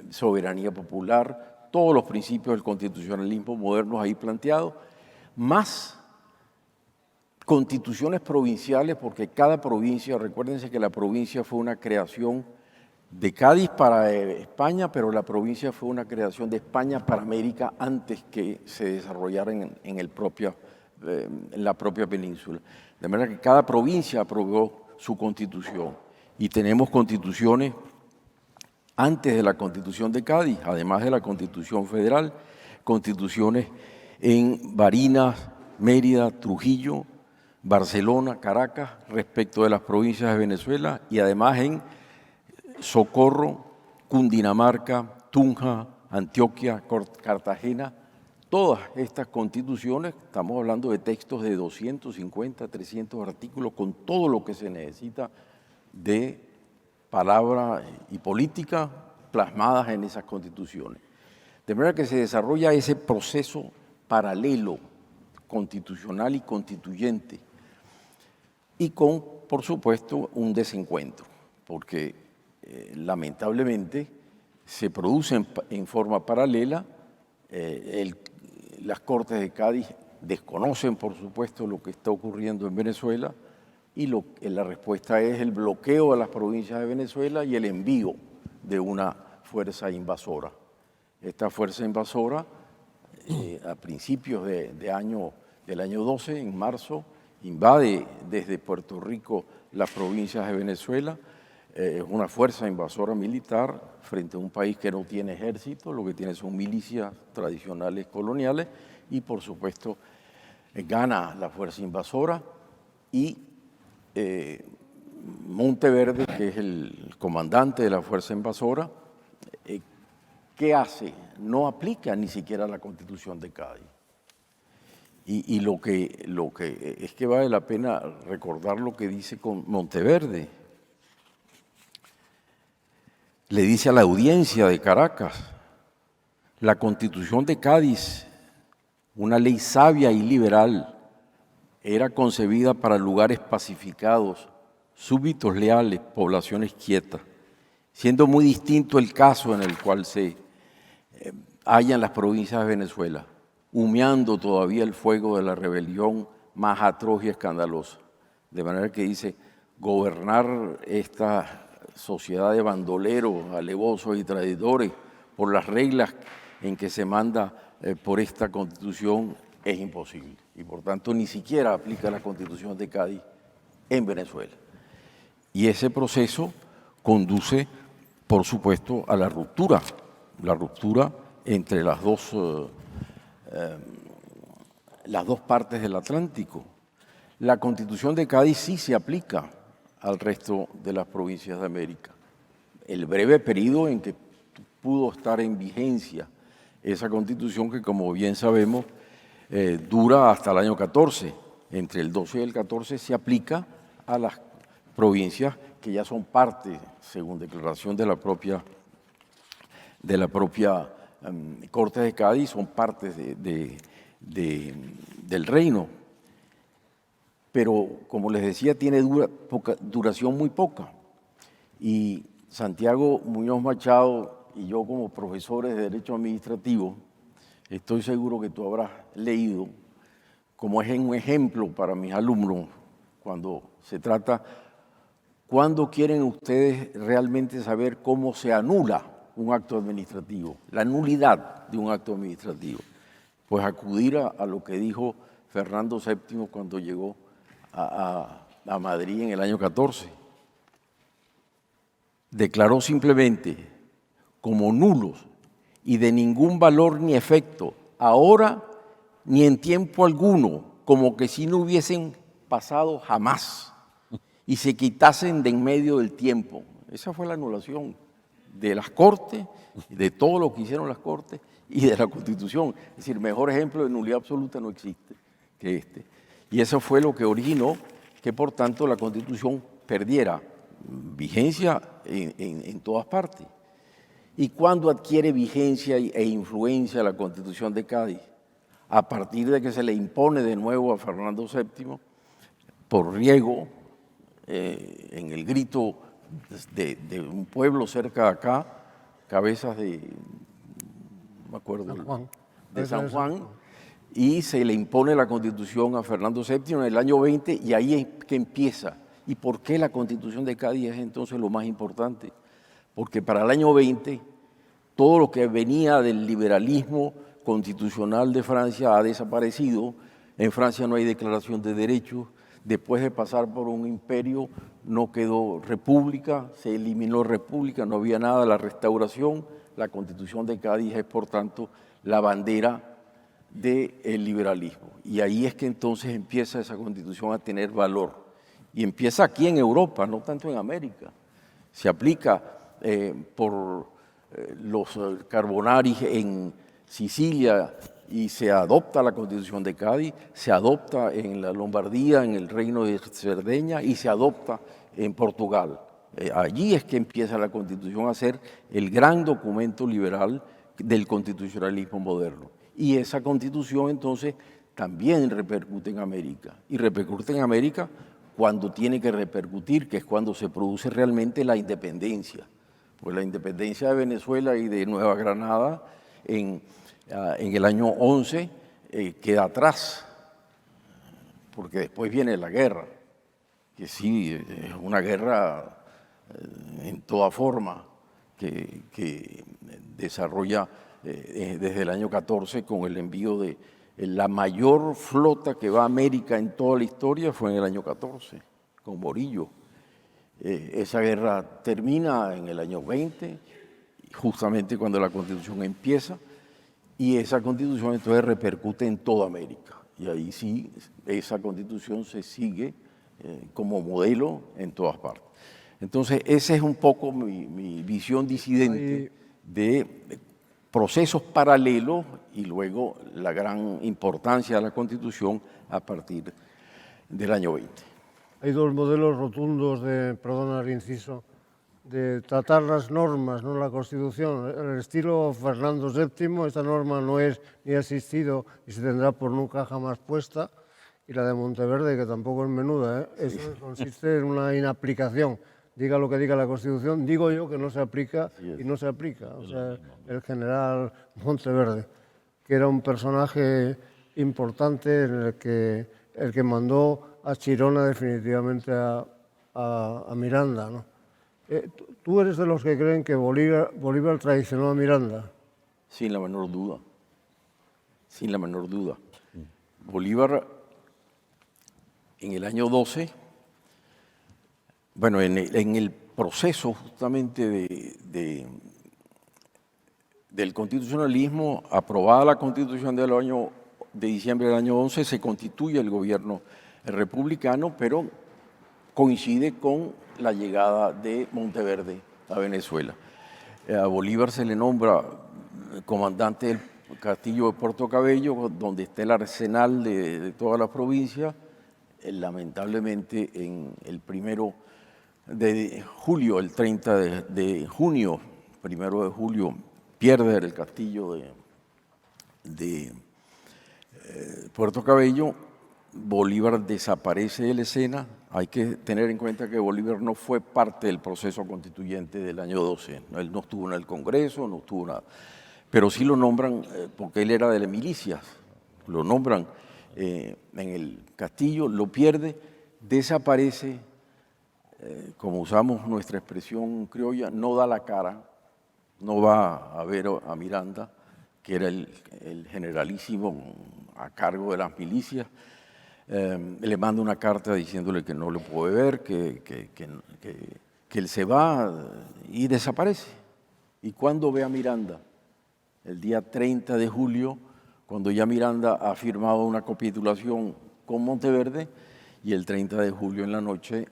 soberanía popular, todos los principios del constitucionalismo modernos ahí planteados, más constituciones provinciales, porque cada provincia, recuérdense que la provincia fue una creación de Cádiz para España, pero la provincia fue una creación de España para América antes que se desarrollara en la propia península. De manera que cada provincia aprobó su constitución y tenemos constituciones antes de la Constitución de Cádiz, además de la Constitución Federal, constituciones en Barinas, Mérida, Trujillo, Barcelona, Caracas, respecto de las provincias de Venezuela, y además en Socorro, Cundinamarca, Tunja, Antioquia, Cartagena. Todas estas constituciones, estamos hablando de textos de 250, 300 artículos, con todo lo que se necesita de palabra y política plasmadas en esas constituciones. De manera que se desarrolla ese proceso paralelo, constitucional y constituyente, y con, por supuesto, un desencuentro, porque lamentablemente se produce en forma paralela. Las Cortes de Cádiz desconocen, por supuesto, lo que está ocurriendo en Venezuela, y la respuesta es el bloqueo de las provincias de Venezuela y el envío de una fuerza invasora. Esta fuerza invasora, a principios del año 12, en marzo, invade desde Puerto Rico las provincias de Venezuela. Es una fuerza invasora militar frente a un país que no tiene ejército, lo que tiene son milicias tradicionales coloniales, y por supuesto gana la fuerza invasora, y Monteverde, que es el comandante de la fuerza invasora, ¿qué hace? No aplica ni siquiera la Constitución de Cádiz. Y lo que es que vale la pena recordar lo que dice con Monteverde. Le dice a la audiencia de Caracas: la Constitución de Cádiz, una ley sabia y liberal, era concebida para lugares pacificados, súbditos leales, poblaciones quietas, siendo muy distinto el caso en el cual se hallan las provincias de Venezuela, humeando todavía el fuego de la rebelión más atroz y escandalosa. De manera que dice, gobernar esta sociedad de bandoleros, alevosos y traidores por las reglas en que se manda por esta Constitución es imposible. Y por tanto ni siquiera aplica la Constitución de Cádiz en Venezuela. Y ese proceso conduce, por supuesto, a la ruptura entre las dos partes del Atlántico. La Constitución de Cádiz sí se aplica al resto de las provincias de América. El breve periodo en que pudo estar en vigencia esa Constitución, que como bien sabemos dura hasta el año 14, entre el 12 y el 14 se aplica a las provincias que ya son parte, según declaración de la propia Corte de Cádiz, son partes del reino. Pero, como les decía, tiene duración muy poca. Y Santiago Muñoz Machado y yo, como profesores de Derecho Administrativo, estoy seguro que tú habrás leído, como es un ejemplo para mis alumnos, cuando se trata, ¿cuándo quieren ustedes realmente saber cómo se anula un acto administrativo? La nulidad de un acto administrativo. Pues acudir a lo que dijo Fernando VII cuando llegó a Madrid en el año 14. Declaró simplemente como nulos y de ningún valor ni efecto, ahora ni en tiempo alguno, como que si no hubiesen pasado jamás y se quitasen de en medio del tiempo. Esa fue la anulación de las Cortes, de todo lo que hicieron las Cortes y de la Constitución. Es decir, mejor ejemplo de nulidad absoluta no existe que este. Y eso fue lo que originó que, por tanto, la Constitución perdiera vigencia en todas partes. ¿Y cuándo adquiere vigencia e influencia la Constitución de Cádiz? A partir de que se le impone de nuevo a Fernando VII, por riego, en el grito de un pueblo cerca de acá, Cabezas de, no me acuerdo, San Juan. de San Juan, y se le impone la Constitución a Fernando VII en el año 20, y ahí es que empieza. ¿Y por qué la Constitución de Cádiz es entonces lo más importante? Porque para el año 20, todo lo que venía del liberalismo constitucional de Francia ha desaparecido. En Francia no hay declaración de derechos. Después de pasar por un imperio, no quedó república, se eliminó república, no había nada. La restauración, la Constitución de Cádiz es, por tanto, la bandera del liberalismo. Y ahí es que entonces empieza esa Constitución a tener valor. Y empieza aquí en Europa, no tanto en América. Se aplica por los Carbonaris en Sicilia y se adopta la Constitución de Cádiz, se adopta en la Lombardía, en el Reino de Cerdeña y se adopta en Portugal. Allí es que empieza la Constitución a ser el gran documento liberal del constitucionalismo moderno. Y esa Constitución entonces también repercute en América. Y repercute en América cuando tiene que repercutir, que es cuando se produce realmente la independencia. Pues la independencia de Venezuela y de Nueva Granada en el año 11 queda atrás, porque después viene la guerra, que sí, es una guerra en toda forma que desarrolla desde el año 14 con el envío de la mayor flota que va a América en toda la historia fue en el año 14, con Morillo. Esa guerra termina en el año 20, justamente cuando la Constitución empieza, y esa Constitución entonces repercute en toda América. Y ahí sí, esa Constitución se sigue como modelo en todas partes. Entonces, esa es un poco mi visión disidente de procesos paralelos y luego la gran importancia de la Constitución a partir del año 20. Hay dos modelos rotundos de, perdona el inciso, de tratar las normas, no la Constitución. El estilo Fernando VII, esta norma no es ni ha existido y se tendrá por nunca jamás puesta. Y la de Monteverde, que tampoco es menuda, eso consiste en una inaplicación. Diga lo que diga la Constitución, digo yo que no se aplica y no se aplica. O sea, el general Monteverde, que era un personaje importante en el que mandó a Chirona definitivamente a Miranda, ¿no? ¿Tú eres de los que creen que Bolívar traicionó a Miranda? Sin la menor duda, sin la menor duda. Bolívar en el año 12, bueno, en el proceso justamente del constitucionalismo, aprobada la Constitución de diciembre del año 11, se constituye el gobierno republicano, pero coincide con la llegada de Monteverde a Venezuela. A Bolívar se le nombra comandante del castillo de Puerto Cabello, donde está el arsenal de toda la provincia. Lamentablemente, en el 1 de julio, el 30 de junio, 1 de julio, pierde el castillo de Puerto Cabello. Bolívar desaparece de la escena. Hay que tener en cuenta que Bolívar no fue parte del proceso constituyente del año 12. Él no estuvo en el Congreso, no estuvo nada. Pero sí lo nombran, porque él era de las milicias, lo nombran en el castillo, lo pierde, desaparece, como usamos nuestra expresión criolla, no da la cara, no va a ver a Miranda, que era el generalísimo a cargo de las milicias. Le manda una carta diciéndole que no lo puede ver, que él se va y desaparece. ¿Y cuándo ve a Miranda? El día 30 de julio, cuando ya Miranda ha firmado una capitulación con Monteverde y el 30 de julio en la noche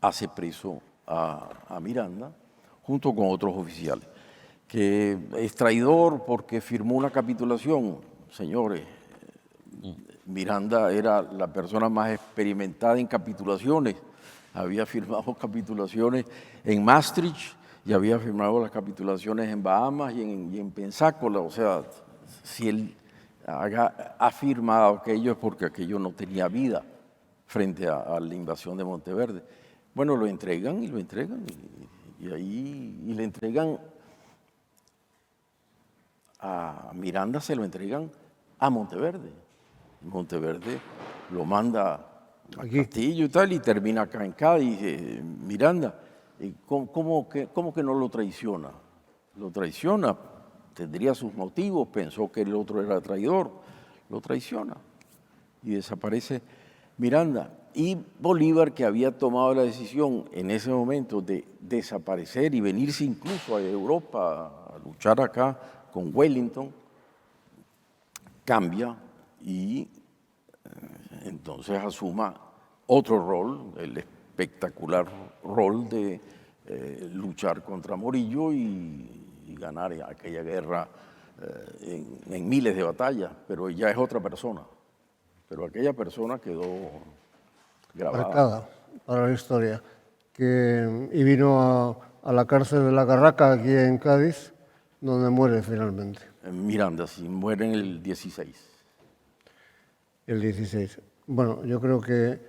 hace preso a Miranda junto con otros oficiales. Que es traidor porque firmó una capitulación. Señores, Miranda era la persona más experimentada en capitulaciones. Había firmado capitulaciones en Maastricht y había firmado las capitulaciones en Bahamas y en Pensácola. O sea, si él ha firmado aquello es porque aquello no tenía vida frente a la invasión de Monteverde. Bueno, lo entregan y le entregan a Miranda, se lo entregan a Monteverde. Monteverde lo manda al Castillo y tal, y termina acá en Cádiz. Miranda, ¿cómo que no lo traiciona? Lo traiciona, tendría sus motivos, pensó que el otro era traidor, lo traiciona y desaparece Miranda. Y Bolívar, que había tomado la decisión en ese momento de desaparecer y venirse incluso a Europa a luchar acá con Wellington, cambia y entonces asuma otro rol, el espectacular rol de luchar contra Morillo y ganar aquella guerra en miles de batallas, pero ya es otra persona. Pero aquella persona quedó grabada. Marcada para la historia. Y vino a la cárcel de La Carraca, aquí en Cádiz, donde muere finalmente. En Miranda, sí, muere en el 16. El 16. Bueno, yo creo que,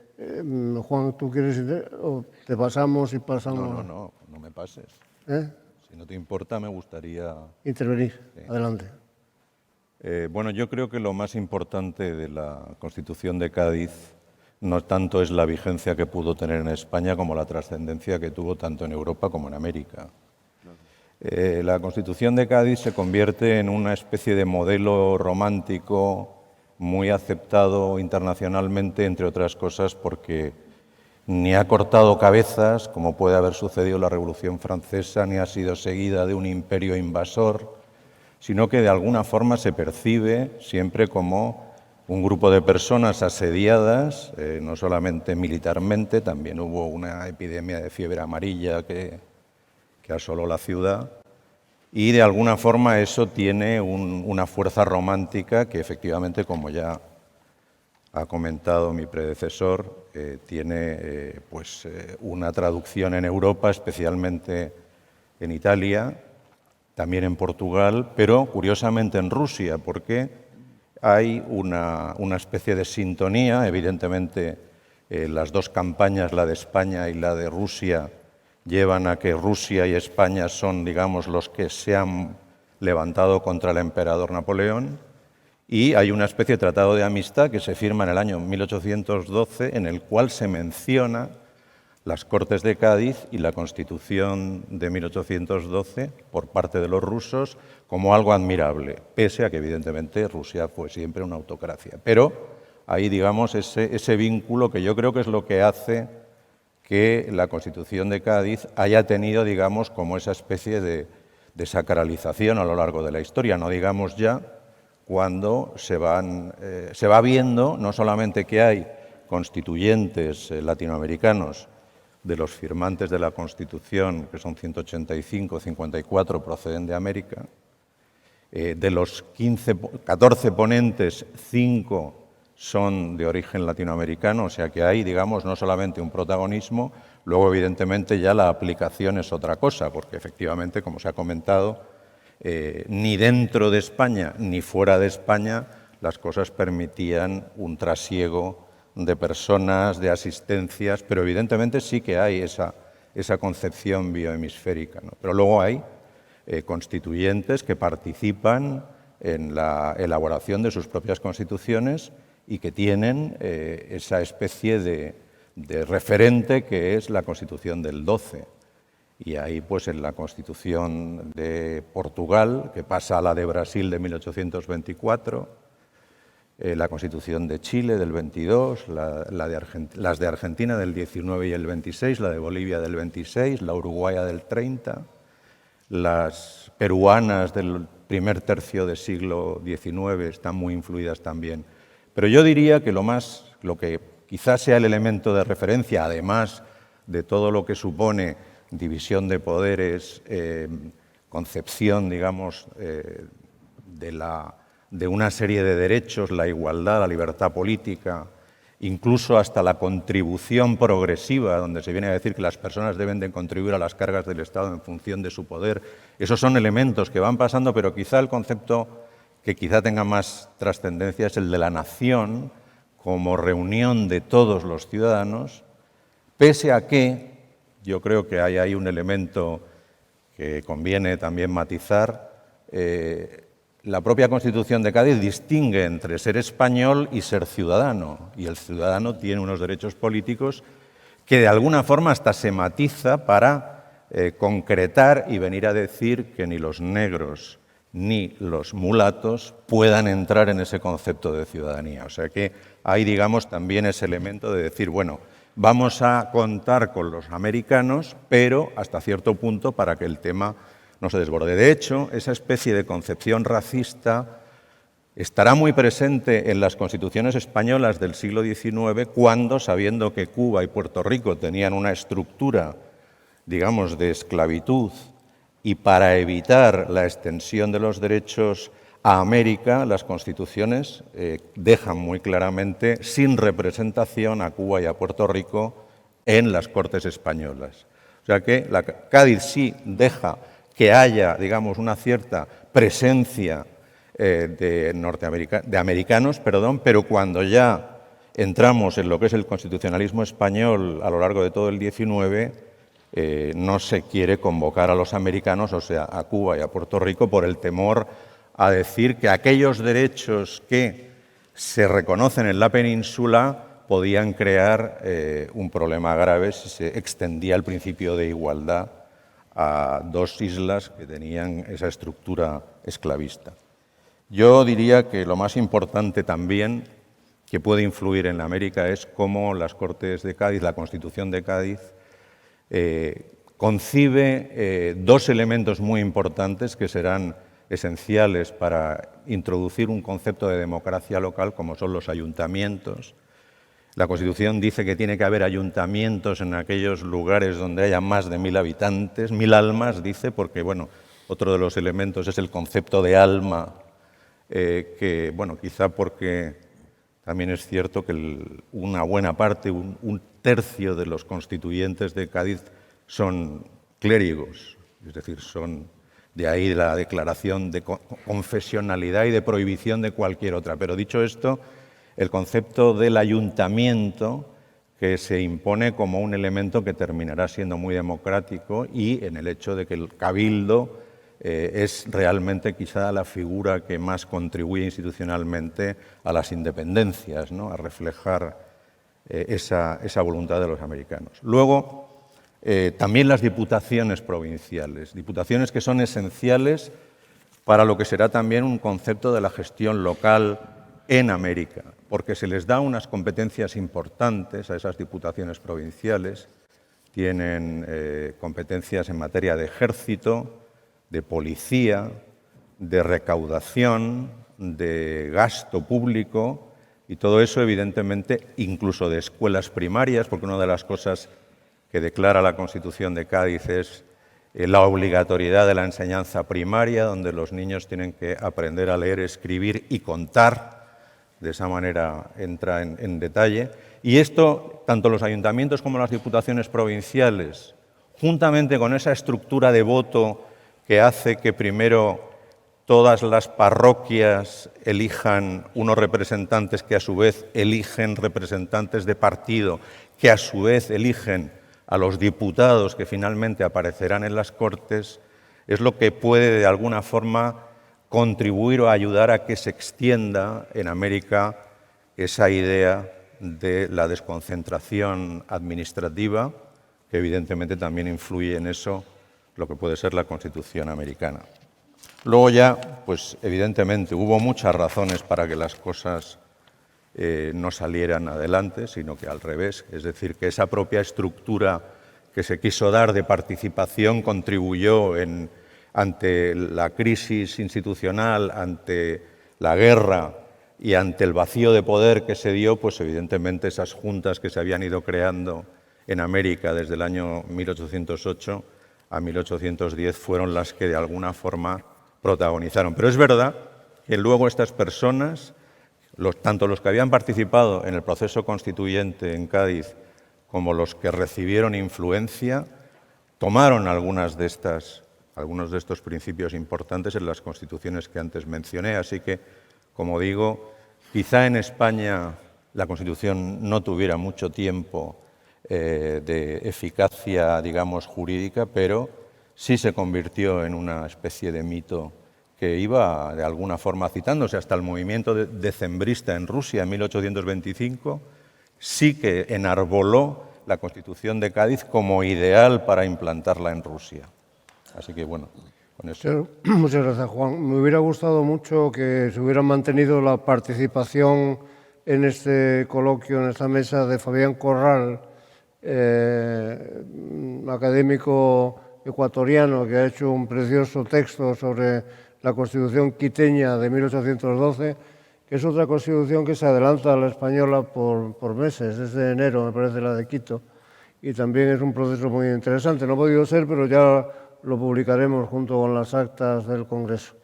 Juan, ¿tú quieres o te pasamos y pasamos? No me pases. ¿Eh? Si no te importa, me gustaría Intervenir. Sí. Adelante. Bueno, yo creo que lo más importante de la Constitución de Cádiz no tanto es la vigencia que pudo tener en España como la trascendencia que tuvo tanto en Europa como en América. La Constitución de Cádiz se convierte en una especie de modelo romántico muy aceptado internacionalmente, entre otras cosas porque ni ha cortado cabezas, como puede haber sucedido en la Revolución Francesa, ni ha sido seguida de un imperio invasor, sino que de alguna forma se percibe siempre como un grupo de personas asediadas, no solamente militarmente, también hubo una epidemia de fiebre amarilla que asoló la ciudad, y de alguna forma eso tiene una fuerza romántica que efectivamente, como ya ha comentado mi predecesor, tiene una traducción en Europa, especialmente en Italia, también en Portugal, pero curiosamente en Rusia, porque hay una especie de sintonía. Evidentemente, las dos campañas, la de España y la de Rusia, llevan a que Rusia y España son, digamos, los que se han levantado contra el emperador Napoleón, y hay una especie de tratado de amistad que se firma en el año 1812, en el cual se menciona las Cortes de Cádiz y la Constitución de 1812 por parte de los rusos como algo admirable, pese a que evidentemente Rusia fue siempre una autocracia. Pero ahí, digamos, ese vínculo que yo creo que es lo que hace que la Constitución de Cádiz haya tenido, digamos, como esa especie de sacralización a lo largo de la historia, no digamos ya cuando se va viendo no solamente que hay constituyentes latinoamericanos de los firmantes de la Constitución, que son 185, 54 proceden de América, de los 14 ponentes, 5 son de origen latinoamericano, o sea que hay, digamos, no solamente un protagonismo, luego evidentemente ya la aplicación es otra cosa, porque efectivamente, como se ha comentado, ni dentro de España ni fuera de España las cosas permitían un trasiego de personas, de asistencias, pero evidentemente sí que hay esa concepción biohemisférica, ¿no? Pero luego hay constituyentes que participan en la elaboración de sus propias constituciones y que tienen esa especie de referente que es la Constitución del 12. Y ahí, pues, en la Constitución de Portugal, que pasa a la de Brasil de 1824, la Constitución de Chile del 22, las de Argentina del 19 y el 26, la de Bolivia del 26, la uruguaya del 30, las peruanas del primer tercio del siglo XIX están muy influidas también. Pero yo diría que lo que quizás sea el elemento de referencia, además de todo lo que supone división de poderes, concepción, digamos, de una serie de derechos, la igualdad, la libertad política, incluso hasta la contribución progresiva, donde se viene a decir que las personas deben de contribuir a las cargas del Estado en función de su poder. Esos son elementos que van pasando, pero quizá el concepto que quizá tenga más trascendencia es el de la nación como reunión de todos los ciudadanos, pese a que yo creo que hay ahí un elemento que conviene también matizar. La propia Constitución de Cádiz distingue entre ser español y ser ciudadano, y el ciudadano tiene unos derechos políticos que de alguna forma hasta se matiza para concretar y venir a decir que ni los negros ni los mulatos puedan entrar en ese concepto de ciudadanía. O sea que hay, digamos, también ese elemento de decir, bueno, vamos a contar con los americanos, pero hasta cierto punto para que el tema no se desborde. De hecho, esa especie de concepción racista estará muy presente en las constituciones españolas del siglo XIX cuando, sabiendo que Cuba y Puerto Rico tenían una estructura, digamos, de esclavitud, y para evitar la extensión de los derechos a América, las constituciones dejan muy claramente sin representación a Cuba y a Puerto Rico en las Cortes españolas. O sea que Cádiz sí deja que haya, digamos, una cierta presencia de americanos, pero cuando ya entramos en lo que es el constitucionalismo español a lo largo de todo el XIX, no se quiere convocar a los americanos, o sea, a Cuba y a Puerto Rico, por el temor a decir que aquellos derechos que se reconocen en la península podían crear un problema grave si se extendía el principio de igualdad a dos islas que tenían esa estructura esclavista. Yo diría que lo más importante también que puede influir en América es cómo las Cortes de Cádiz, la Constitución de Cádiz, concibe dos elementos muy importantes que serán esenciales para introducir un concepto de democracia local, como son los ayuntamientos. La Constitución dice que tiene que haber ayuntamientos en aquellos lugares donde haya más de 1000 habitantes, 1000 almas, dice, porque, bueno, otro de los elementos es el concepto de alma, que, bueno, quizá porque también es cierto que una buena parte, un tercio de los constituyentes de Cádiz son clérigos, es decir, son de ahí la declaración de confesionalidad y de prohibición de cualquier otra. Pero dicho esto, el concepto del ayuntamiento que se impone como un elemento que terminará siendo muy democrático y en el hecho de que el cabildo es realmente quizá la figura que más contribuye institucionalmente a las independencias, ¿no? A reflejar esa voluntad de los americanos. Luego, también las diputaciones provinciales, diputaciones que son esenciales para lo que será también un concepto de la gestión local en América, porque se les da unas competencias importantes a esas diputaciones provinciales. Tienen competencias en materia de ejército, de policía, de recaudación, de gasto público y todo eso, evidentemente, incluso de escuelas primarias, porque una de las cosas que declara la Constitución de Cádiz es la obligatoriedad de la enseñanza primaria, donde los niños tienen que aprender a leer, escribir y contar. De esa manera entra en detalle. Y esto, tanto los ayuntamientos como las diputaciones provinciales, juntamente con esa estructura de voto que hace que primero todas las parroquias elijan unos representantes que a su vez eligen representantes de partido, que a su vez eligen a los diputados que finalmente aparecerán en las Cortes, es lo que puede de alguna forma contribuir o ayudar a que se extienda en América esa idea de la desconcentración administrativa, que evidentemente también influye en eso lo que puede ser la Constitución americana. Luego ya, pues evidentemente hubo muchas razones para que las cosas no salieran adelante, sino que al revés, es decir, que esa propia estructura que se quiso dar de participación contribuyó ante la crisis institucional, ante la guerra, y ante el vacío de poder que se dio, pues evidentemente esas juntas que se habían ido creando en América desde el año 1808 a 1810 fueron las que de alguna forma protagonizaron. Pero es verdad que luego estas personas, tanto los que habían participado en el proceso constituyente en Cádiz como los que recibieron influencia, tomaron algunos de estos principios importantes en las constituciones que antes mencioné. Así que, como digo, quizá en España la Constitución no tuviera mucho tiempo de eficacia, digamos, jurídica, pero sí se convirtió en una especie de mito que iba de alguna forma citándose. Hasta el movimiento decembrista en Rusia en 1825 sí que enarboló la Constitución de Cádiz como ideal para implantarla en Rusia. Así que, bueno, con eso. Muchas gracias, Juan. Me hubiera gustado mucho que se hubiera mantenido la participación en este coloquio, en esta mesa, de Fabián Corral, académico ecuatoriano que ha hecho un precioso texto sobre la Constitución quiteña de 1812, que es otra Constitución que se adelanta a la española por meses, desde enero, me parece, la de Quito, y también es un proceso muy interesante. No ha podido ser, pero ya lo publicaremos junto con las actas del Congreso.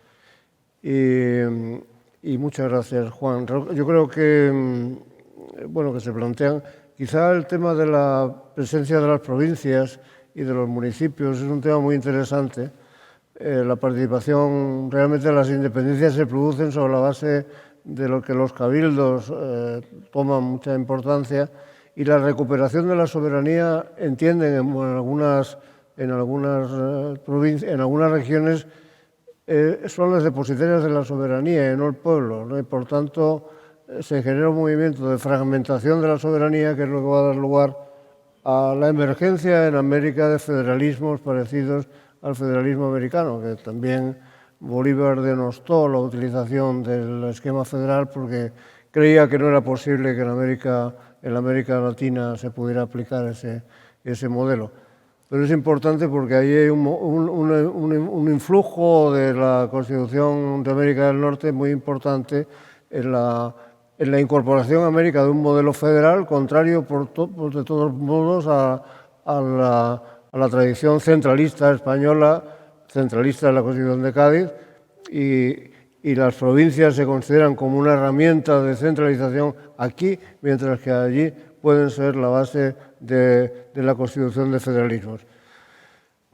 Y muchas gracias, Juan. Yo creo que, bueno, que se plantean, quizá el tema de la presencia de las provincias y de los municipios es un tema muy interesante. La participación, realmente las independencias se producen sobre la base de lo que los cabildos toman mucha importancia, y la recuperación de la soberanía, entienden en algunas regiones, son las depositarias de la soberanía y no el pueblo, ¿no? Y por tanto se genera un movimiento de fragmentación de la soberanía, que es lo que va a dar lugar a la emergencia en América de federalismos parecidos al federalismo americano, que también Bolívar denostó la utilización del esquema federal porque creía que no era posible que en la América Latina se pudiera aplicar ese modelo. Pero es importante porque ahí hay un influjo de la Constitución de América del Norte muy importante en la incorporación a América de un modelo federal contrario, de todos modos, a la tradición centralista española, centralista de la Constitución de Cádiz, y las provincias se consideran como una herramienta de centralización aquí, mientras que allí pueden ser la base de la constitución de federalismos.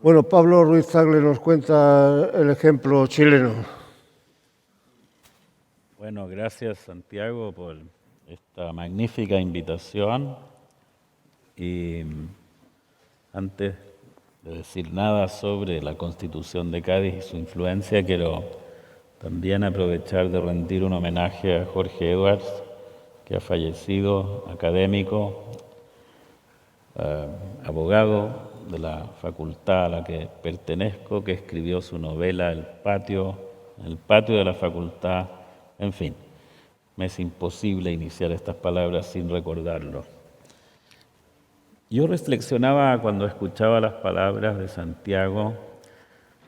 Bueno, Pablo Ruiz Tagle nos cuenta el ejemplo chileno. Bueno, gracias, Santiago, por esta magnífica invitación. Y antes de decir nada sobre la Constitución de Cádiz y su influencia, quiero también aprovechar de rendir un homenaje a Jorge Edwards, que ha fallecido, académico, abogado de la facultad a la que pertenezco, que escribió su novela El patio de la facultad. En fin, me es imposible iniciar estas palabras sin recordarlo. Yo reflexionaba cuando escuchaba las palabras de Santiago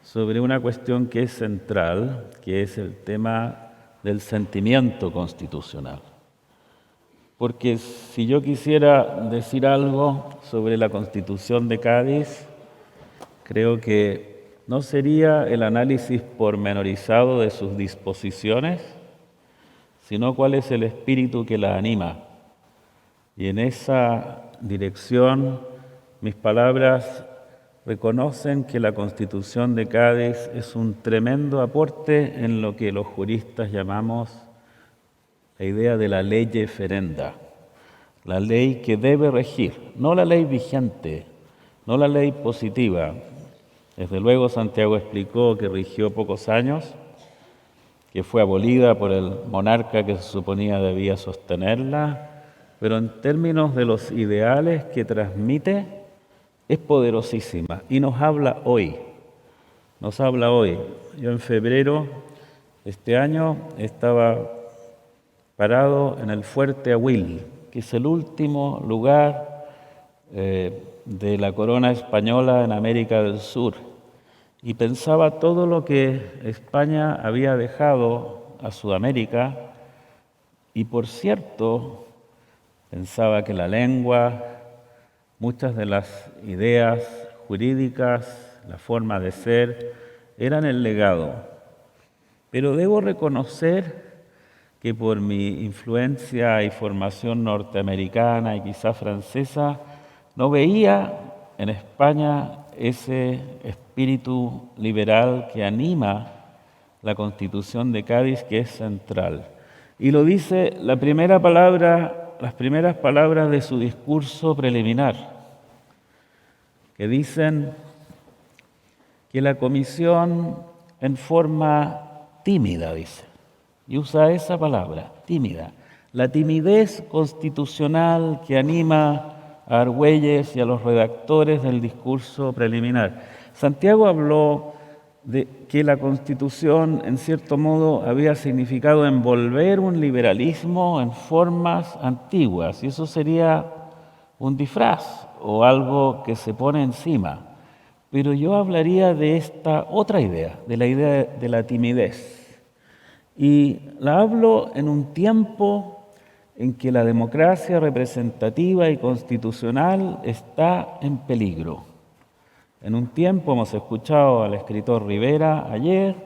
sobre una cuestión que es central, que es el tema del sentimiento constitucional. Porque si yo quisiera decir algo sobre la Constitución de Cádiz, creo que no sería el análisis pormenorizado de sus disposiciones, sino cuál es el espíritu que la anima. Y en esa dirección, mis palabras reconocen que la Constitución de Cádiz es un tremendo aporte en lo que los juristas llamamos la idea de la ley ferenda, la ley que debe regir, no la ley vigente, no la ley positiva. Desde luego Santiago explicó que rigió pocos años, que fue abolida por el monarca que se suponía debía sostenerla, pero en términos de los ideales que transmite, es poderosísima y nos habla hoy. Yo en febrero de este año estaba parado en el Fuerte Ahuil, que es el último lugar de la corona española en América del Sur, y pensaba todo lo que España había dejado a Sudamérica Y por cierto, pensaba que la lengua, muchas de las ideas jurídicas, la forma de ser, eran el legado. Pero debo reconocer que por mi influencia y formación norteamericana y quizá francesa, no veía en España ese espíritu liberal que anima la Constitución de Cádiz, que es central. Y lo dice las primeras palabras de su discurso preliminar, que dicen que la Comisión en forma tímida, dice, y usa esa palabra, tímida, la timidez constitucional que anima a Argüelles y a los redactores del discurso preliminar. Santiago habló de que la Constitución, en cierto modo, había significado envolver un liberalismo en formas antiguas, y eso sería un disfraz o algo que se pone encima. Pero yo hablaría de esta otra idea, de la idea de la timidez. Y la hablo en un tiempo en que la democracia representativa y constitucional está en peligro. En un tiempo hemos escuchado al escritor Rivera ayer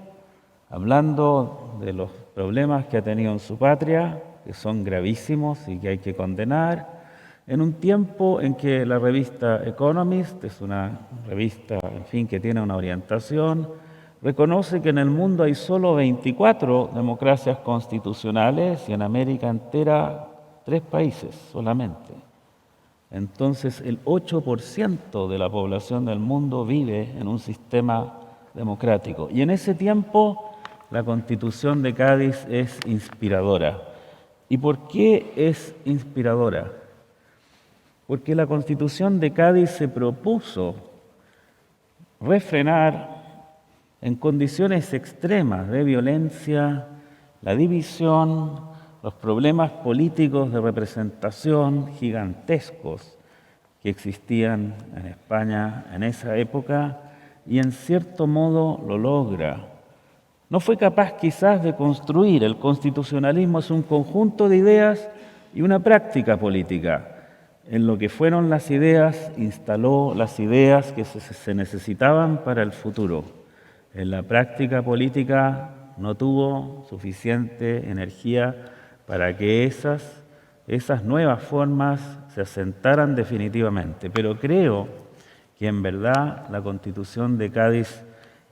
hablando de los problemas que ha tenido en su patria, que son gravísimos y que hay que condenar. En un tiempo en que la revista Economist, es una revista, en fin, que tiene una orientación, reconoce que en el mundo hay solo 24 democracias constitucionales y en América entera 3 países solamente. Entonces, el 8% de la población del mundo vive en un sistema democrático. Y en ese tiempo, la Constitución de Cádiz es inspiradora. ¿Y por qué es inspiradora? Porque la Constitución de Cádiz se propuso refrenar en condiciones extremas de violencia la división, los problemas políticos de representación gigantescos que existían en España en esa época, y en cierto modo lo logra. No fue capaz quizás de construir. El constitucionalismo es un conjunto de ideas y una práctica política. En lo que fueron las ideas, instaló las ideas que se necesitaban para el futuro. En la práctica política no tuvo suficiente energía para que esas nuevas formas se asentaran definitivamente. Pero creo que en verdad la Constitución de Cádiz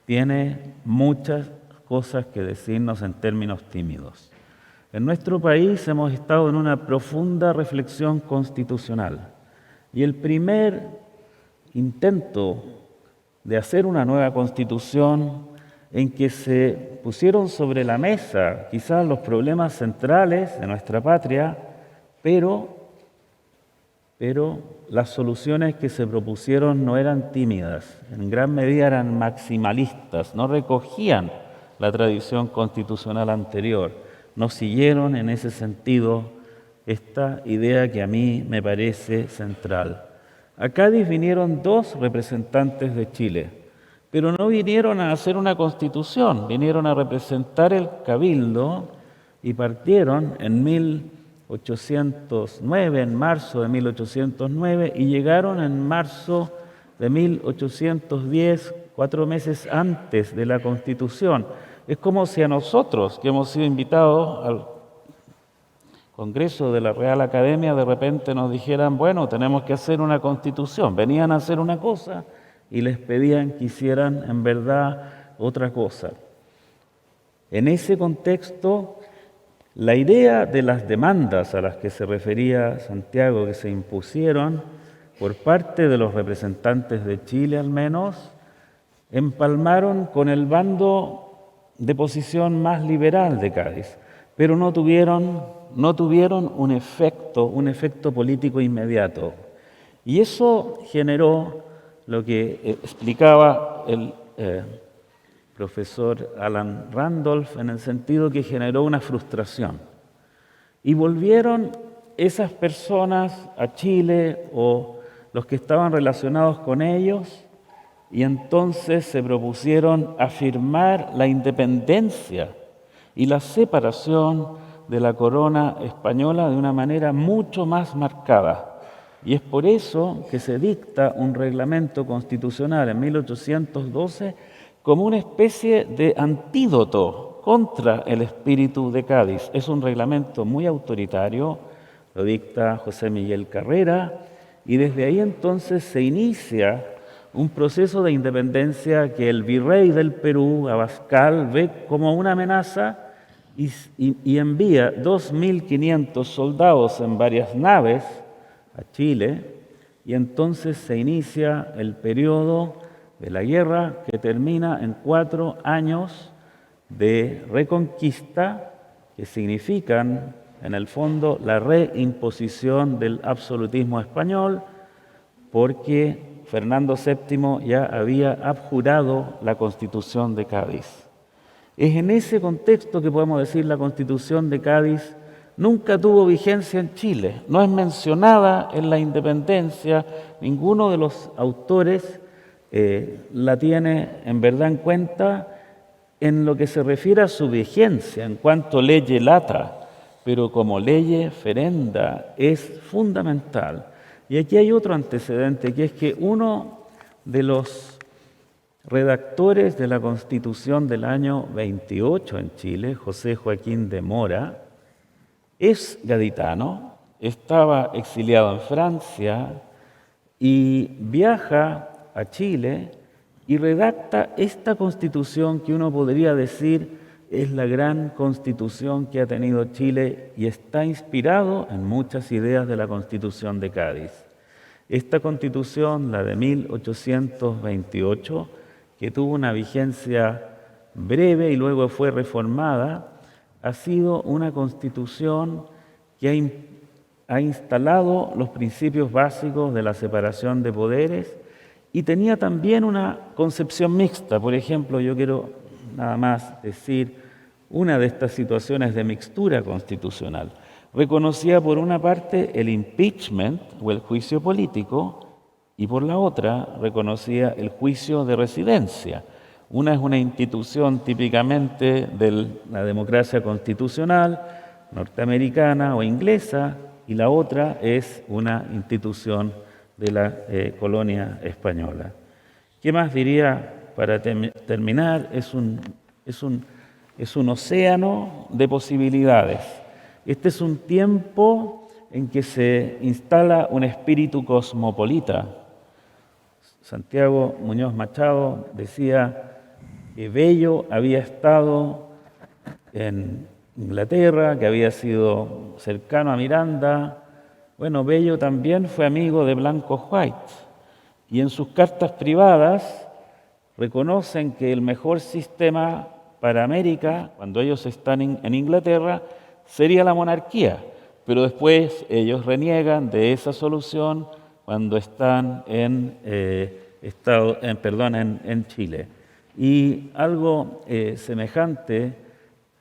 tiene muchas cosas que decirnos en términos tímidos. En nuestro país hemos estado en una profunda reflexión constitucional y el primer intento de hacer una nueva Constitución en que se pusieron sobre la mesa quizás los problemas centrales de nuestra patria, pero las soluciones que se propusieron no eran tímidas, en gran medida eran maximalistas, no recogían la tradición constitucional anterior, no siguieron en ese sentido esta idea que a mí me parece central. A Cádiz vinieron 2 representantes de Chile, pero no vinieron a hacer una constitución, vinieron a representar el cabildo y partieron en 1809, en marzo de 1809, y llegaron en marzo de 1810, 4 meses antes de la Constitución. Es como si a nosotros, que hemos sido invitados al Congreso de la Real Academia, de repente nos dijeran, bueno, tenemos que hacer una Constitución. Venían a hacer una cosa y les pedían que hicieran en verdad otra cosa. En ese contexto, la idea de las demandas a las que se refería Santiago, que se impusieron por parte de los representantes de Chile al menos, empalmaron con el bando de posición más liberal de Cádiz, pero no tuvieron un efecto político inmediato. Y eso generó lo que explicaba el profesor Alan Randolph, en el sentido que generó una frustración. Y volvieron esas personas a Chile o los que estaban relacionados con ellos, y entonces se propusieron afirmar la independencia y la separación de la corona española de una manera mucho más marcada. Y es por eso que se dicta un reglamento constitucional en 1812 como una especie de antídoto contra el espíritu de Cádiz. Es un reglamento muy autoritario, lo dicta José Miguel Carrera, y desde ahí entonces se inicia un proceso de independencia que el virrey del Perú, Abascal, ve como una amenaza y envía 2.500 soldados en varias naves a Chile, y entonces se inicia el periodo de la guerra que termina en 4 años de reconquista que significan en el fondo la reimposición del absolutismo español, porque Fernando VII ya había abjurado la Constitución de Cádiz. Es en ese contexto que podemos decir la Constitución de Cádiz nunca tuvo vigencia en Chile, no es mencionada en la independencia, ninguno de los autores la tiene en verdad en cuenta en lo que se refiere a su vigencia en cuanto leye lata, pero como leye ferenda es fundamental. Y aquí hay otro antecedente, que es que uno de los redactores de la Constitución del año 28 en Chile, José Joaquín de Mora, es gaditano, estaba exiliado en Francia y viaja a Chile y redacta esta Constitución que uno podría decir es la gran Constitución que ha tenido Chile y está inspirado en muchas ideas de la Constitución de Cádiz. Esta Constitución, la de 1828, que tuvo una vigencia breve y luego fue reformada, ha sido una Constitución que ha instalado los principios básicos de la separación de poderes y tenía también una concepción mixta. Por ejemplo, yo quiero nada más decir una de estas situaciones de mixtura constitucional. Reconocía por una parte el impeachment o el juicio político y por la otra reconocía el juicio de residencia. Una es una institución típicamente de la democracia constitucional norteamericana o inglesa y la otra es una institución de la colonia española. ¿Qué más diría para terminar? Es un océano de posibilidades. Este es un tiempo en que se instala un espíritu cosmopolita. Santiago Muñoz Machado decía que Bello había estado en Inglaterra, que había sido cercano a Miranda. Bueno, Bello también fue amigo de Blanco White y en sus cartas privadas reconocen que el mejor sistema para América, cuando ellos están en Inglaterra, sería la monarquía, pero después ellos reniegan de esa solución cuando están en Chile. Y algo semejante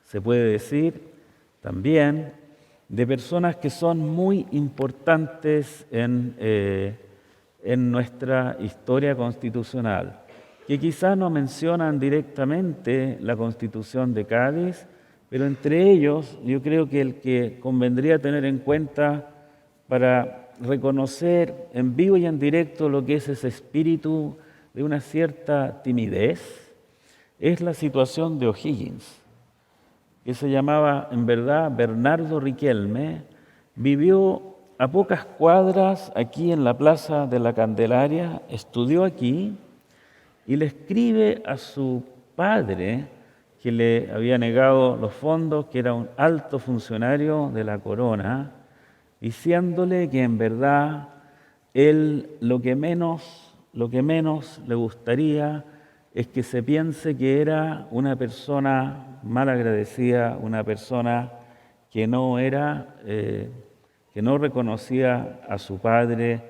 se puede decir también de personas que son muy importantes en nuestra historia constitucional, que quizás no mencionan directamente la Constitución de Cádiz, pero entre ellos yo creo que el que convendría tener en cuenta para reconocer en vivo y en directo lo que es ese espíritu de una cierta timidez es la situación de O'Higgins, que se llamaba en verdad Bernardo Riquelme, vivió a pocas cuadras aquí en la Plaza de la Candelaria, estudió aquí y le escribe a su padre que le había negado los fondos, que era un alto funcionario de la corona, diciéndole que en verdad él lo que menos le gustaría es que se piense que era una persona mal agradecida, una persona que no reconocía a su padre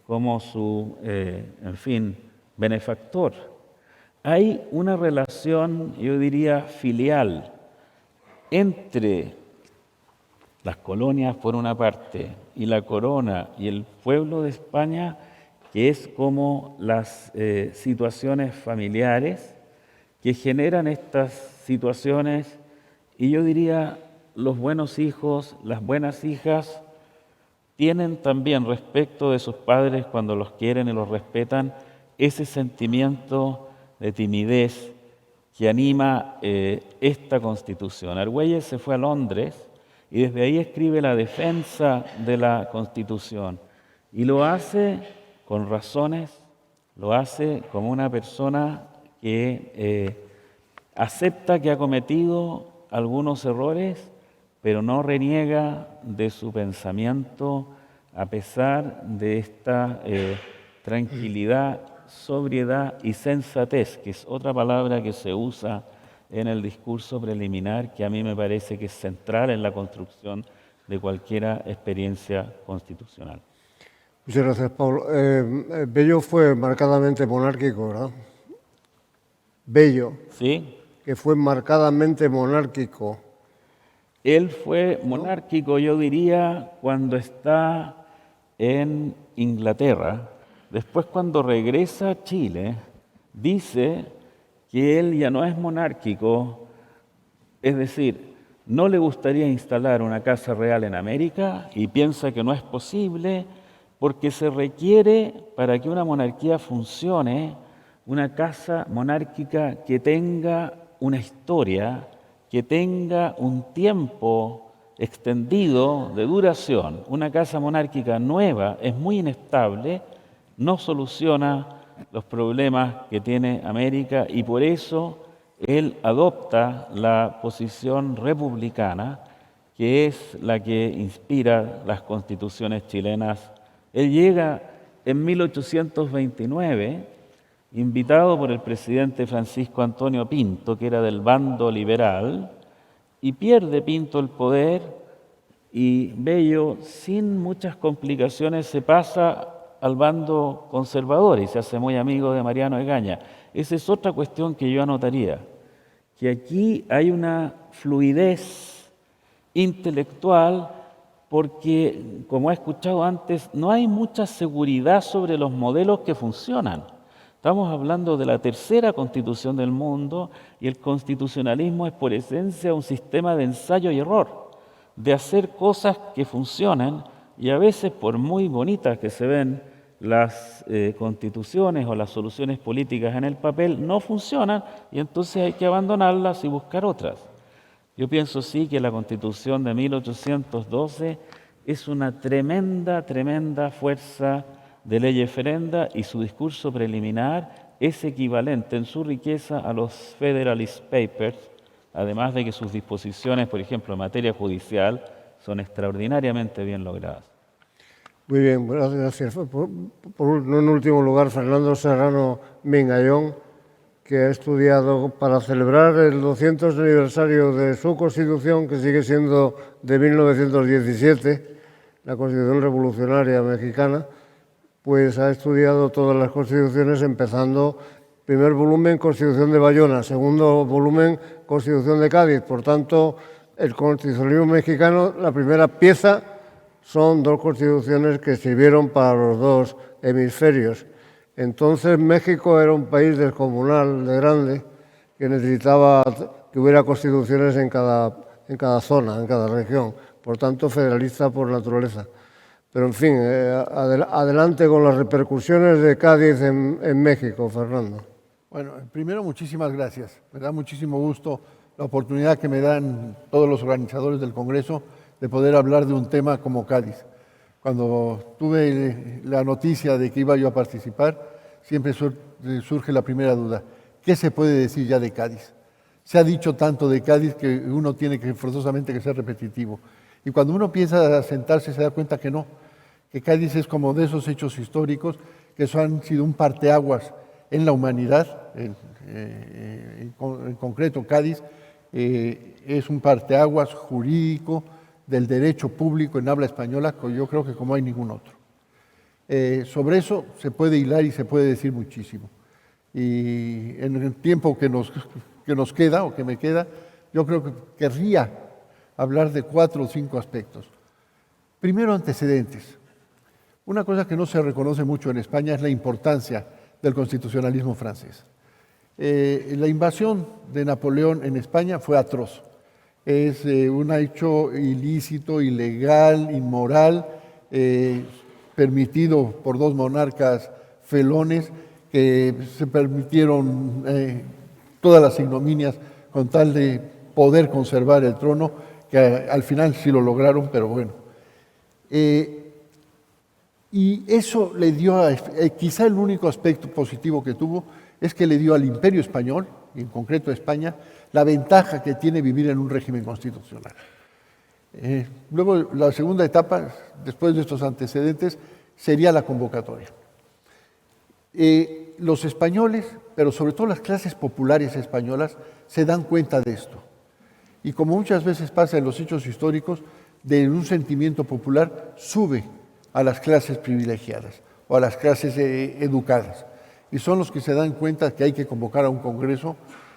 como su, benefactor. Hay una relación, yo diría, filial entre las colonias por una parte y la corona y el pueblo de España, que es como las situaciones familiares que generan estas situaciones, y yo diría los buenos hijos, las buenas hijas, tienen también respecto de sus padres cuando los quieren y los respetan ese sentimiento de timidez que anima esta Constitución. Argüelles se fue a Londres y desde ahí escribe la defensa de la Constitución y lo hace con razones, lo hace como una persona que acepta que ha cometido algunos errores, pero no reniega de su pensamiento a pesar de esta tranquilidad, sobriedad y sensatez, que es otra palabra que se usa en el discurso preliminar, que a mí me parece que es central en la construcción de cualquier experiencia constitucional. Muchas gracias, Pablo. Bello fue marcadamente monárquico, ¿verdad? Bello, ¿Sí? que fue marcadamente monárquico. Él fue monárquico, yo diría, cuando está en Inglaterra. Después, cuando regresa a Chile, dice que él ya no es monárquico, es decir, no le gustaría instalar una casa real en América y piensa que no es posible porque se requiere, para que una monarquía funcione, una casa monárquica que tenga una historia, que tenga un tiempo extendido de duración. Una casa monárquica nueva es muy inestable, no soluciona los problemas que tiene América y por eso él adopta la posición republicana, que es la que inspira las constituciones chilenas. Él llega en 1829, invitado por el presidente Francisco Antonio Pinto, que era del bando liberal, y pierde Pinto el poder y Bello, sin muchas complicaciones, se pasa al bando conservador y se hace muy amigo de Mariano Egaña. Esa es otra cuestión que yo anotaría, que aquí hay una fluidez intelectual porque, como he escuchado antes, no hay mucha seguridad sobre los modelos que funcionan. Estamos hablando de la tercera constitución del mundo y el constitucionalismo es por esencia un sistema de ensayo y error, de hacer cosas que funcionan y a veces, por muy bonitas que se ven las constituciones o las soluciones políticas en el papel, no funcionan y entonces hay que abandonarlas y buscar otras. Yo pienso sí que la Constitución de 1812 es una tremenda, tremenda fuerza de ley ferenda y su discurso preliminar es equivalente en su riqueza a los Federalist Papers, además de que sus disposiciones, por ejemplo, en materia judicial, son extraordinariamente bien logradas. Muy bien, gracias. No en último lugar, Fernando Serrano Mingallón, que ha estudiado para celebrar el 200 aniversario de su Constitución, que sigue siendo de 1917, la Constitución Revolucionaria Mexicana, pues ha estudiado todas las constituciones, empezando primer volumen Constitución de Bayona, segundo volumen Constitución de Cádiz. Por tanto, el constitucionalismo mexicano, la primera pieza, son dos constituciones que sirvieron para los dos hemisferios. Entonces México era un país descomunal de grande que necesitaba que hubiera constituciones en cada zona, en cada región, por tanto federalista por naturaleza. Pero en fin, adelante con las repercusiones de Cádiz en México, Fernando. Bueno, primero muchísimas gracias. Me da muchísimo gusto la oportunidad que me dan todos los organizadores del Congreso de poder hablar de un tema como Cádiz. Cuando tuve la noticia de que iba yo a participar, siempre surge la primera duda. ¿Qué se puede decir ya de Cádiz? Se ha dicho tanto de Cádiz que uno tiene que forzosamente que ser repetitivo. Y cuando uno piensa a sentarse se da cuenta que no, que Cádiz es como de esos hechos históricos que han sido un parteaguas en la humanidad. En concreto, Cádiz es un parteaguas jurídico del derecho público en habla española, que yo creo que como hay ningún otro. Sobre eso se puede hilar y se puede decir muchísimo. Y en el tiempo que nos queda, o que me queda, yo creo que querría hablar de 4 o 5 aspectos. Primero, antecedentes. Una cosa que no se reconoce mucho en España es la importancia del constitucionalismo francés. La invasión de Napoleón en España fue atroz. Es un hecho ilícito, ilegal, inmoral, permitido por dos monarcas felones que se permitieron todas las ignominias con tal de poder conservar el trono, que al final sí lo lograron, pero bueno. Y eso le dio, quizá el único aspecto positivo que tuvo es que le dio al Imperio Español, y en concreto a España, la ventaja que tiene vivir en un régimen constitucional. Luego, la segunda etapa, después de estos antecedentes, sería la convocatoria. Los españoles, pero sobre todo las clases populares españolas, se dan cuenta de esto. Y como muchas veces pasa en los hechos históricos, de un sentimiento popular sube a las clases privilegiadas o a las clases educadas. Y son los que se dan cuenta que hay que convocar a un congreso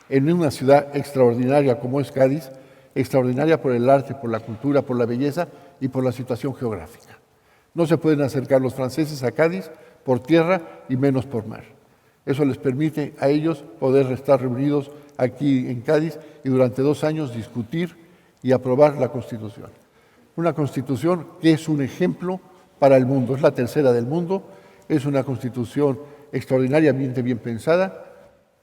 en una ciudad extraordinaria como es Cádiz, extraordinaria por el arte, por la cultura, por la belleza y por la situación geográfica. No se pueden acercar los franceses a Cádiz por tierra y menos por mar. Eso les permite a ellos poder estar reunidos aquí en Cádiz y durante 2 años discutir y aprobar la Constitución. Una Constitución que es un ejemplo para el mundo, es la tercera del mundo, es una Constitución extraordinariamente bien pensada,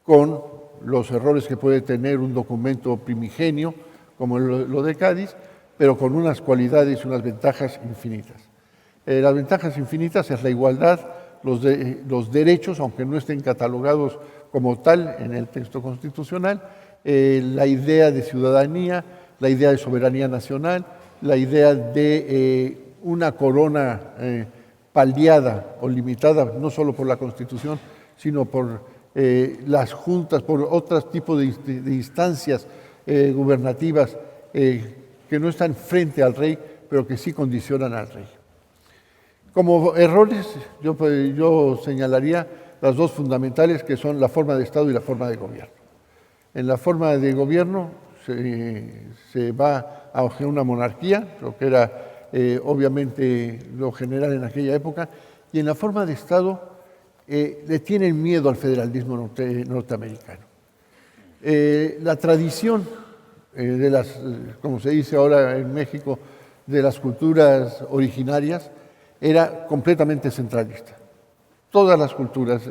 con los errores que puede tener un documento primigenio como lo de Cádiz, pero con unas cualidades y unas ventajas infinitas. Las ventajas infinitas es la igualdad, los derechos, aunque no estén catalogados como tal en el texto constitucional, la idea de ciudadanía, la idea de soberanía nacional, la idea de una corona paliada o limitada, no solo por la Constitución, sino por las juntas, por otros tipos de instancias gubernativas que no están frente al rey, pero que sí condicionan al rey. Como errores, yo señalaría las dos fundamentales, que son la forma de Estado y la forma de gobierno. En la forma de gobierno se va hacia una monarquía, lo que era obviamente lo general en aquella época, y en la forma de Estado le tienen miedo al federalismo norteamericano. La tradición de las, como se dice ahora en México, de las culturas originarias era completamente centralista. Todas las culturas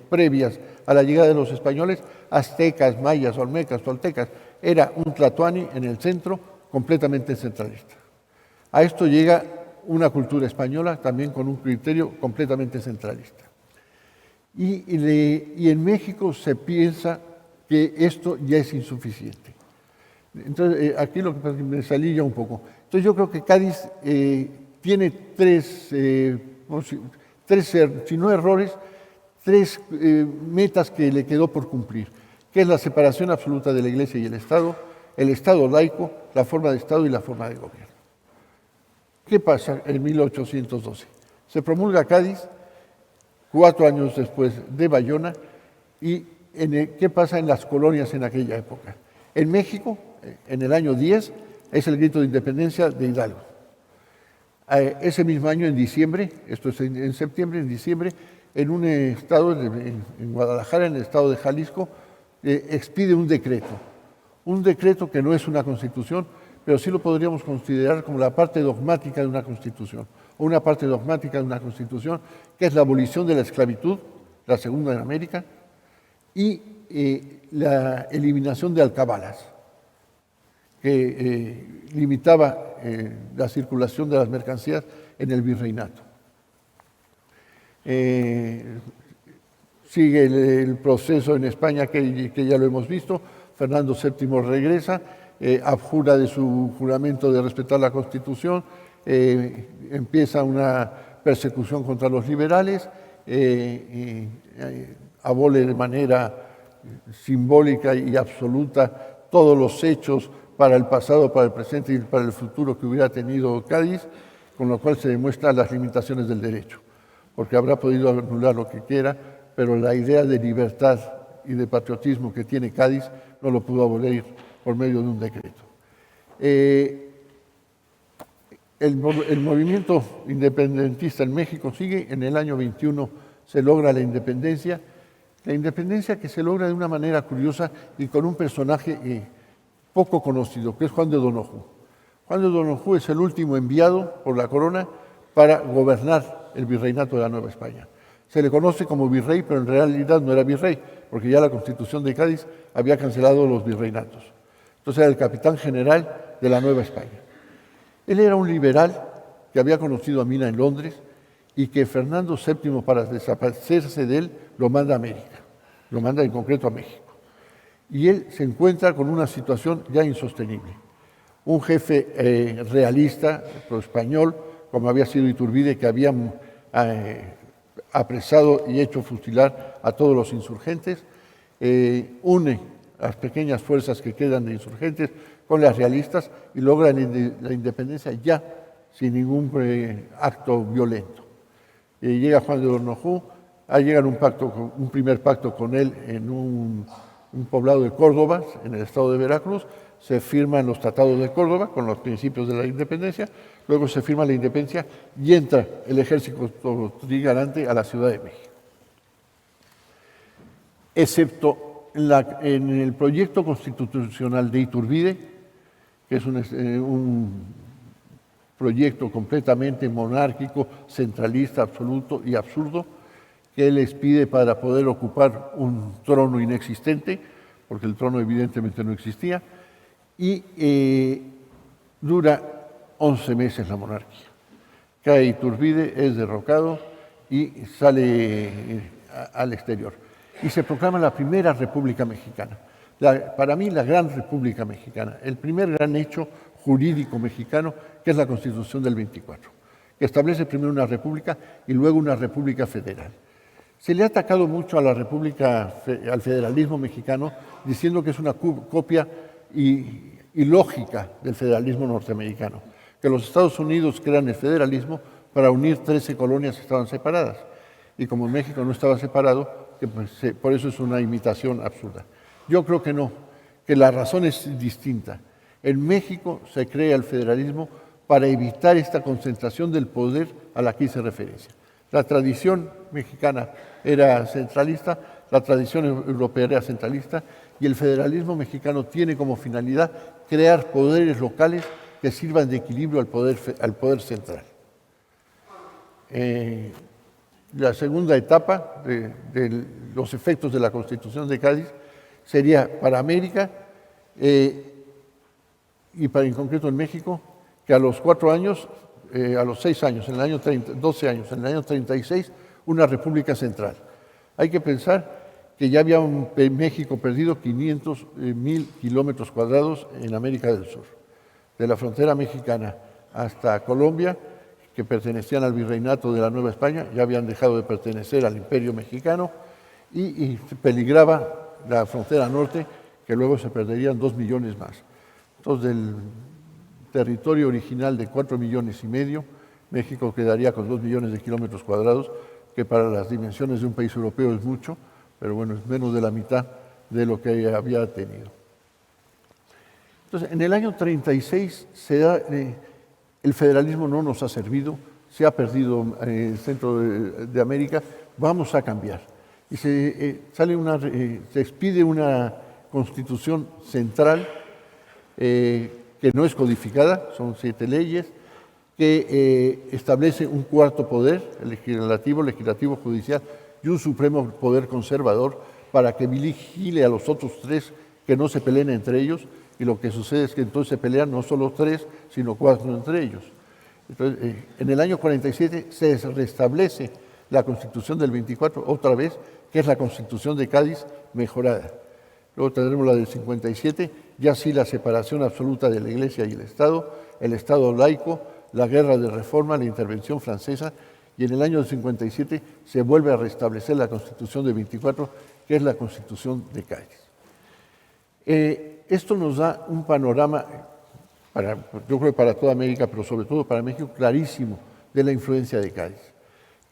previas a la llegada de los españoles, aztecas, mayas, olmecas, toltecas, era un tlatoani en el centro completamente centralista. A esto llega una cultura española también con un criterio completamente centralista. Y en México se piensa que esto ya es insuficiente. Entonces, aquí lo que pasa es que me salí ya un poco. Entonces, yo creo que Cádiz tiene tres, si no errores, tres metas que le quedó por cumplir, que es la separación absoluta de la Iglesia y el Estado laico, la forma de Estado y la forma de gobierno. ¿Qué pasa en 1812? Se promulga Cádiz, 4 años después de Bayona, y ¿qué pasa en las colonias en aquella época? En México, en el año 10, es el grito de independencia de Hidalgo. Ese mismo año, en diciembre, esto es en septiembre, en diciembre, en un estado, en Guadalajara, en el estado de Jalisco, expide un decreto que no es una constitución, pero sí lo podríamos considerar como la parte dogmática de una constitución, o una parte dogmática de una constitución, que es la abolición de la esclavitud, la segunda en América, y la eliminación de alcabalas, que limitaba la circulación de las mercancías en el virreinato. Sigue el proceso en España que ya lo hemos visto. Fernando VII regresa, abjura de su juramento de respetar la Constitución, empieza una persecución contra los liberales, abole de manera simbólica y absoluta todos los hechos para el pasado, para el presente y para el futuro que hubiera tenido Cádiz, con lo cual se demuestran las limitaciones del derecho, porque habrá podido anular lo que quiera, pero la idea de libertad y de patriotismo que tiene Cádiz no lo pudo abolir por medio de un decreto. El movimiento independentista en México sigue. En el año 21 se logra la independencia que se logra de una manera curiosa y con un personaje poco conocido, que es Juan de Donojú. Juan de Donojú es el último enviado por la corona para gobernar el virreinato de la Nueva España. Se le conoce como virrey, pero en realidad no era virrey, porque ya la Constitución de Cádiz había cancelado los virreinatos. Entonces era el capitán general de la Nueva España. Él era un liberal que había conocido a Mina en Londres y que Fernando VII, para desaparecerse de él, lo manda a América, lo manda en concreto a México. Y él se encuentra con una situación ya insostenible. Un jefe realista, pro-español, como había sido Iturbide, que había apresado y hecho fusilar a todos los insurgentes, une las pequeñas fuerzas que quedan de insurgentes con las realistas y logra la independencia ya sin ningún acto violento. Llega Juan de Donojú, llegan un primer pacto con él en un poblado de Córdoba, en el estado de Veracruz, se firman los tratados de Córdoba con los principios de la independencia, luego se firma la independencia y entra el ejército trigarante a la Ciudad de México. Excepto en el proyecto constitucional de Iturbide, que es un proyecto completamente monárquico, centralista, absoluto y absurdo, que él les pide para poder ocupar un trono inexistente, porque el trono evidentemente no existía, y dura 11 meses la monarquía. Cae Iturbide, es derrocado y sale al exterior. Y se proclama la primera República Mexicana. Para mí, la gran República Mexicana, el primer gran hecho jurídico mexicano, que es la Constitución del 24, que establece primero una república y luego una república federal. Se le ha atacado mucho a la república, al federalismo mexicano, diciendo que es una copia ilógica del federalismo norteamericano, que los Estados Unidos crean el federalismo para unir 13 colonias que estaban separadas. Y como México no estaba separado, por eso es una imitación absurda. Yo creo que no, que la razón es distinta. En México se crea el federalismo para evitar esta concentración del poder a la que hice referencia. La tradición mexicana era centralista, la tradición europea era centralista y el federalismo mexicano tiene como finalidad crear poderes locales que sirvan de equilibrio al poder central. La segunda etapa de los efectos de la Constitución de Cádiz sería para América y en concreto en México, que a los 4 años, a los 6 años, en el año 12 años, en el año 36, una república central. Hay que pensar que ya había México perdido 500.000 kilómetros cuadrados en América del Sur. De la frontera mexicana hasta Colombia, que pertenecían al virreinato de la Nueva España, ya habían dejado de pertenecer al imperio mexicano y peligraba la frontera norte, que luego se perderían 2 millones más. Entonces, del territorio original de 4,5 millones, México quedaría con 2 millones de kilómetros cuadrados, que para las dimensiones de un país europeo es mucho, pero bueno, es menos de la mitad de lo que había tenido. Entonces, en el año 36 se da, el federalismo no nos ha servido, se ha perdido el centro de América, vamos a cambiar. Y se expide una constitución central que no es codificada, son 7 leyes, que establece un cuarto poder, el legislativo, judicial, y un supremo poder conservador para que vigile a los otros 3 que no se peleen entre ellos, y lo que sucede es que entonces se pelean no solo 3, sino 4 entre ellos. Entonces, en el año 47 se restablece la Constitución del 24, otra vez, que es la Constitución de Cádiz mejorada. Luego tendremos la del 57, ya sí la separación absoluta de la Iglesia y el Estado laico, la guerra de reforma, la intervención francesa, y en el año 57 se vuelve a restablecer la Constitución de 24, que es la Constitución de Cádiz. Esto nos da un panorama, yo creo para toda América, pero sobre todo para México, clarísimo de la influencia de Cádiz.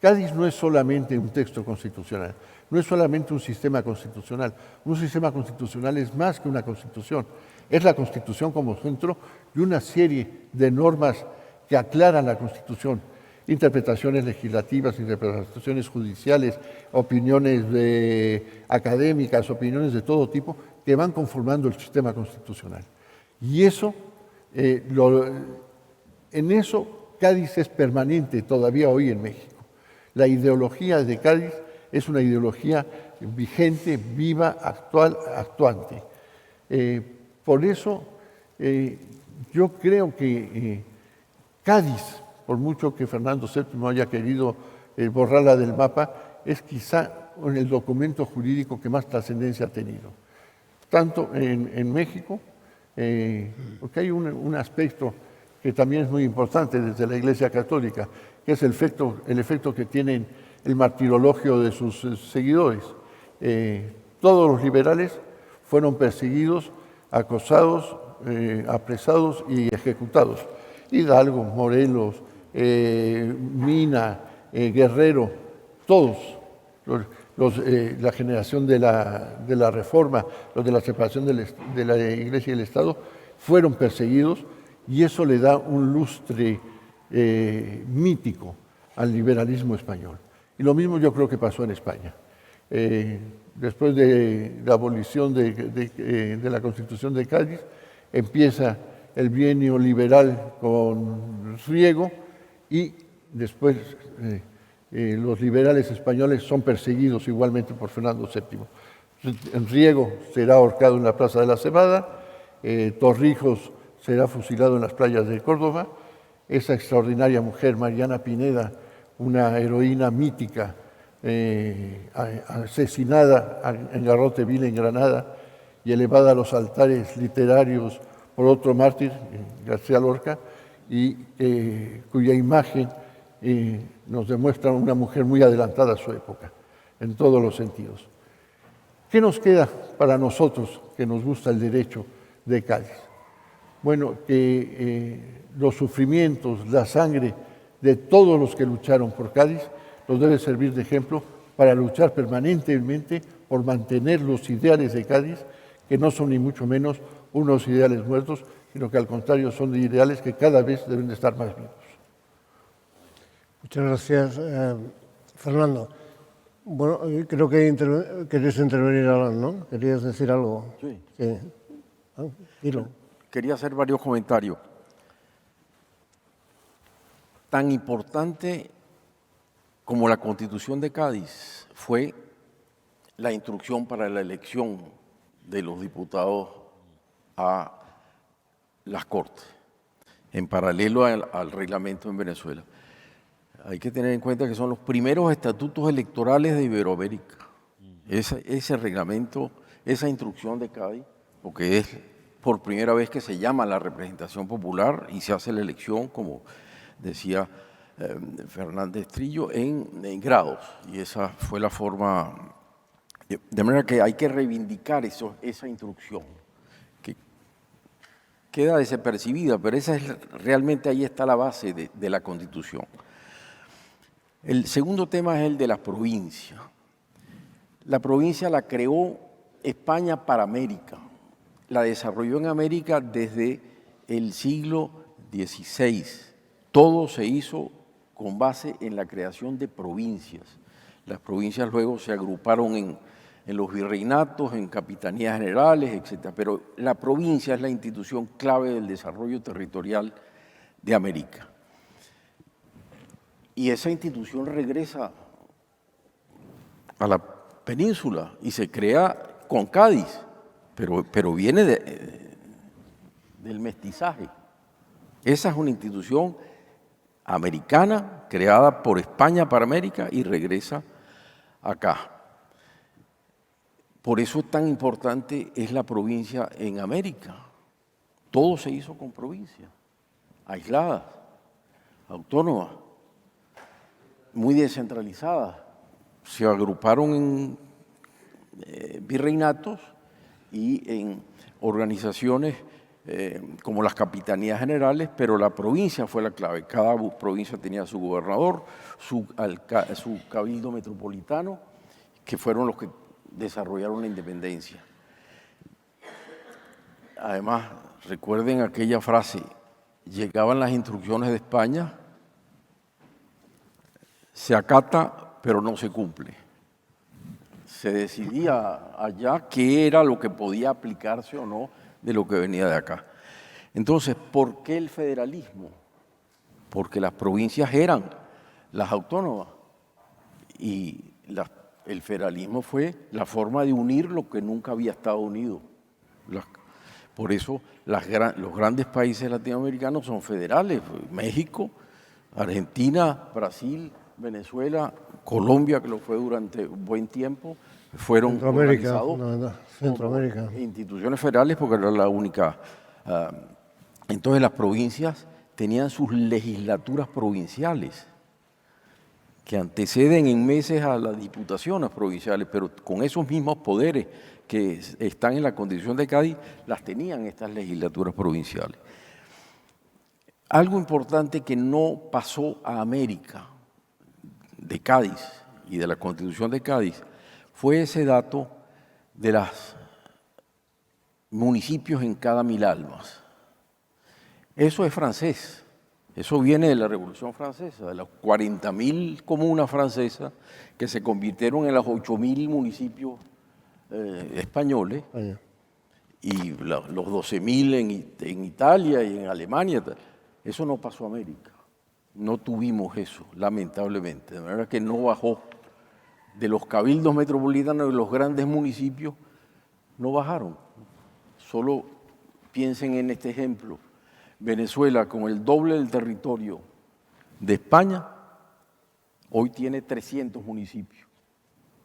Cádiz no es solamente un texto constitucional, no es solamente un sistema constitucional. Un sistema constitucional es más que una constitución. Es la Constitución como centro y una serie de normas que aclaran la Constitución. Interpretaciones legislativas, interpretaciones judiciales, opiniones académicas, opiniones de todo tipo, que van conformando el sistema constitucional. Y eso, en eso Cádiz es permanente todavía hoy en México. La ideología de Cádiz es una ideología vigente, viva, actual, actuante. Por eso yo creo que Cádiz, por mucho que Fernando VII haya querido borrarla del mapa, es quizá el documento jurídico que más trascendencia ha tenido. Tanto en México, porque hay un aspecto que también es muy importante desde la Iglesia Católica, que es el efecto que tiene el martirologio de sus seguidores. Todos los liberales fueron perseguidos, acosados, apresados y ejecutados. Hidalgo, Morelos, Mina, Guerrero, todos, la generación de la Reforma, los de la separación de la Iglesia y el Estado, fueron perseguidos, y eso le da un lustre mítico al liberalismo español. Y lo mismo yo creo que pasó en España. Después de la abolición de la Constitución de Cádiz, empieza el bienio liberal con Riego, y después los liberales españoles son perseguidos igualmente por Fernando VII. Riego será ahorcado en la Plaza de la Cebada, Torrijos será fusilado en las playas de Córdoba. Esa extraordinaria mujer, Mariana Pineda, una heroína mítica, asesinada en Garrote Vil, en Granada, y elevada a los altares literarios por otro mártir, García Lorca, y cuya imagen nos demuestra una mujer muy adelantada a su época, en todos los sentidos. ¿Qué nos queda para nosotros que nos gusta el derecho de Cádiz? Bueno, que los sufrimientos, la sangre de todos los que lucharon por Cádiz nos debe servir de ejemplo para luchar permanentemente por mantener los ideales de Cádiz, que no son ni mucho menos unos ideales muertos, sino que al contrario son ideales que cada vez deben de estar más vivos. Muchas gracias, Fernando. Bueno, creo que querías intervenir ahora, ¿no? ¿Querías decir algo? Sí. Sí. Dilo. Quería hacer varios comentarios. Tan importante como la Constitución de Cádiz fue la instrucción para la elección de los diputados a las Cortes, en paralelo al reglamento en Venezuela. Hay que tener en cuenta que son los primeros estatutos electorales de Iberoamérica. Ese reglamento, esa instrucción de Cádiz, porque es por primera vez que se llama la representación popular y se hace la elección, como decía Fernández Trillo, en grados. Y esa fue la forma, de manera que hay que reivindicar esa instrucción, que queda desapercibida, pero realmente ahí está la base de la Constitución. El segundo tema es el de las provincias. La provincia la creó España para América. La desarrolló en América desde el siglo XVI. Todo se hizo con base en la creación de provincias. Las provincias luego se agruparon en los virreinatos, en capitanías generales, etc. Pero la provincia es la institución clave del desarrollo territorial de América. Y esa institución regresa a la península y se crea con Cádiz, pero viene del mestizaje. Esa es una institución americana creada por España para América y regresa acá. Por eso tan importante es la provincia en América. Todo se hizo con provincias, aisladas, autónomas, muy descentralizadas. Se agruparon en virreinatos y en organizaciones como las capitanías generales, pero la provincia fue la clave. Cada provincia tenía su gobernador, su cabildo metropolitano, que fueron los que desarrollaron la independencia. Además, recuerden aquella frase: llegaban las instrucciones de España, se acata, pero no se cumple. Se decidía allá qué era lo que podía aplicarse o no de lo que venía de acá. Entonces, ¿por qué el federalismo? Porque las provincias eran las autónomas y el federalismo fue la forma de unir lo que nunca había estado unido. Por eso los grandes países latinoamericanos son federales: México, Argentina, Brasil, Venezuela, Colombia, que lo fue durante un buen tiempo, fueron Centroamérica, organizados Centroamérica. como instituciones federales porque era la única. Entonces las provincias tenían sus legislaturas provinciales que anteceden en meses a las diputaciones provinciales, pero con esos mismos poderes que están en la Constitución de Cádiz, las tenían estas legislaturas provinciales. Algo importante que no pasó a América de Cádiz y de la Constitución de Cádiz fue ese dato de los municipios en cada 1000 almas. Eso es francés. Eso viene de la Revolución Francesa, de las 40.000 comunas francesas que se convirtieron en los 8.000 municipios españoles y los 12.000 en Italia y en Alemania. Eso no pasó a América. No tuvimos eso, lamentablemente. De manera que no bajó. De los cabildos metropolitanos y los grandes municipios, no bajaron. Solo piensen en este ejemplo. Venezuela, con el doble del territorio de España, hoy tiene 300 municipios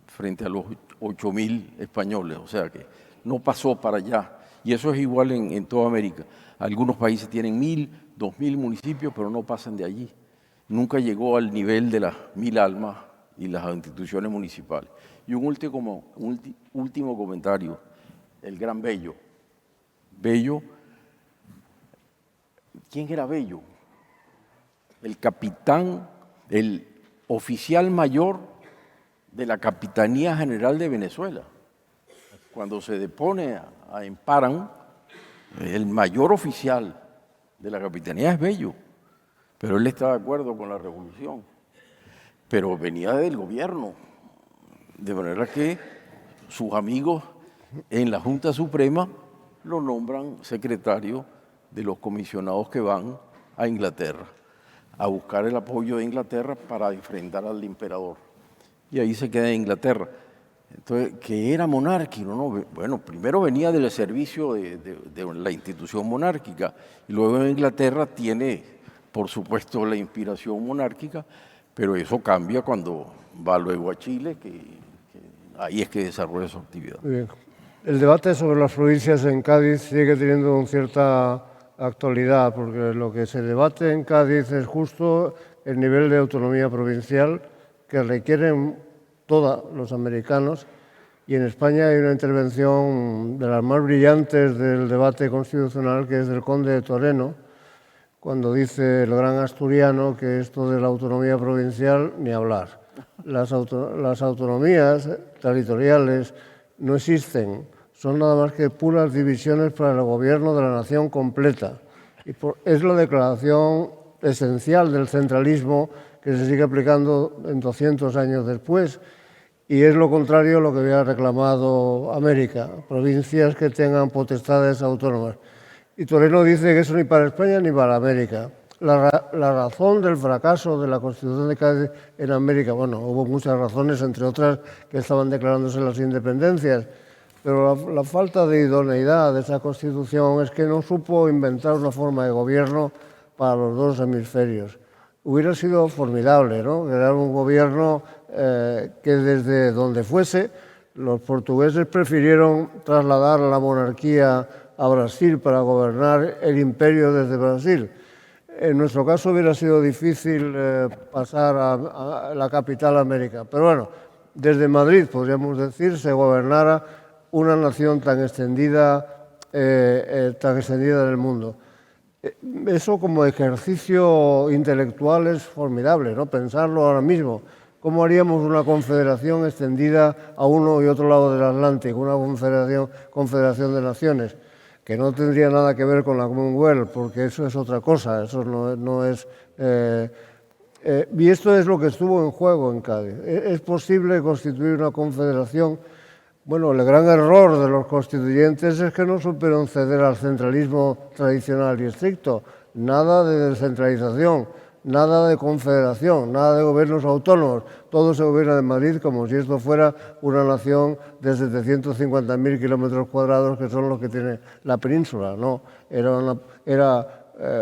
frente a los 8.000 españoles, o sea que no pasó para allá. Y eso es igual en toda América. Algunos países tienen 1.000, 2.000 municipios, pero no pasan de allí. Nunca llegó al nivel de las 1.000 almas y las instituciones municipales. Y un último comentario, el gran Bello. Bello. ¿Quién era Bello? El capitán, el oficial mayor de la Capitanía General de Venezuela. Cuando se depone a Emparán, el mayor oficial de la Capitanía es Bello, pero él está de acuerdo con la revolución, pero venía del gobierno, de manera que sus amigos en la Junta Suprema lo nombran secretario de los comisionados que van a Inglaterra, a buscar el apoyo de Inglaterra para enfrentar al emperador. Y ahí se queda en Inglaterra. Entonces, que era monárquico, ¿no? Bueno, primero venía del servicio de la institución monárquica, y luego en Inglaterra tiene, por supuesto, la inspiración monárquica, pero eso cambia cuando va luego a Chile, que ahí es que desarrolla su actividad. Muy bien. El debate sobre las provincias en Cádiz sigue teniendo cierta actualidad, porque lo que se debate en Cádiz es justo el nivel de autonomía provincial que requieren todos los americanos, y en España hay una intervención de las más brillantes del debate constitucional, que es del conde de Toreno, cuando dice el gran asturiano que esto de la autonomía provincial ni hablar. Las autonomías territoriales no existen, son nada más que puras divisiones para el gobierno de la nación completa. Y es la declaración esencial del centralismo que se sigue aplicando en 200 años después, y es lo contrario a lo que había reclamado América, provincias que tengan potestades autónomas. Y Toreno dice que eso ni para España ni para América. La razón del fracaso de la Constitución de Cádiz en América, bueno, hubo muchas razones, entre otras que estaban declarándose las independencias, pero la falta de idoneidad de esa Constitución es que no supo inventar una forma de gobierno para los dos hemisferios. Hubiera sido formidable, ¿no?, crear un gobierno que desde donde fuese. Los portugueses prefirieron trasladar la monarquía a Brasil para gobernar el imperio desde Brasil. En nuestro caso hubiera sido difícil pasar a la capital América, pero bueno, desde Madrid, podríamos decir, se gobernara una nación tan extendida en el mundo. Eso como ejercicio intelectual es formidable, ¿no?, pensarlo ahora mismo. ¿Cómo haríamos una confederación extendida a uno y otro lado del Atlántico, una confederación de naciones? Que no tendría nada que ver con la Commonwealth, porque eso es otra cosa, eso no es... y esto es lo que estuvo en juego en Cádiz. ¿Es posible constituir una confederación Bueno, el gran error de los constituyentes es que no supieron ceder al centralismo tradicional y estricto. Nada de descentralización, nada de confederación, nada de gobiernos autónomos. Todo se gobierna en Madrid como si esto fuera una nación de 750.000 kilómetros cuadrados, que son los que tiene la península. No, era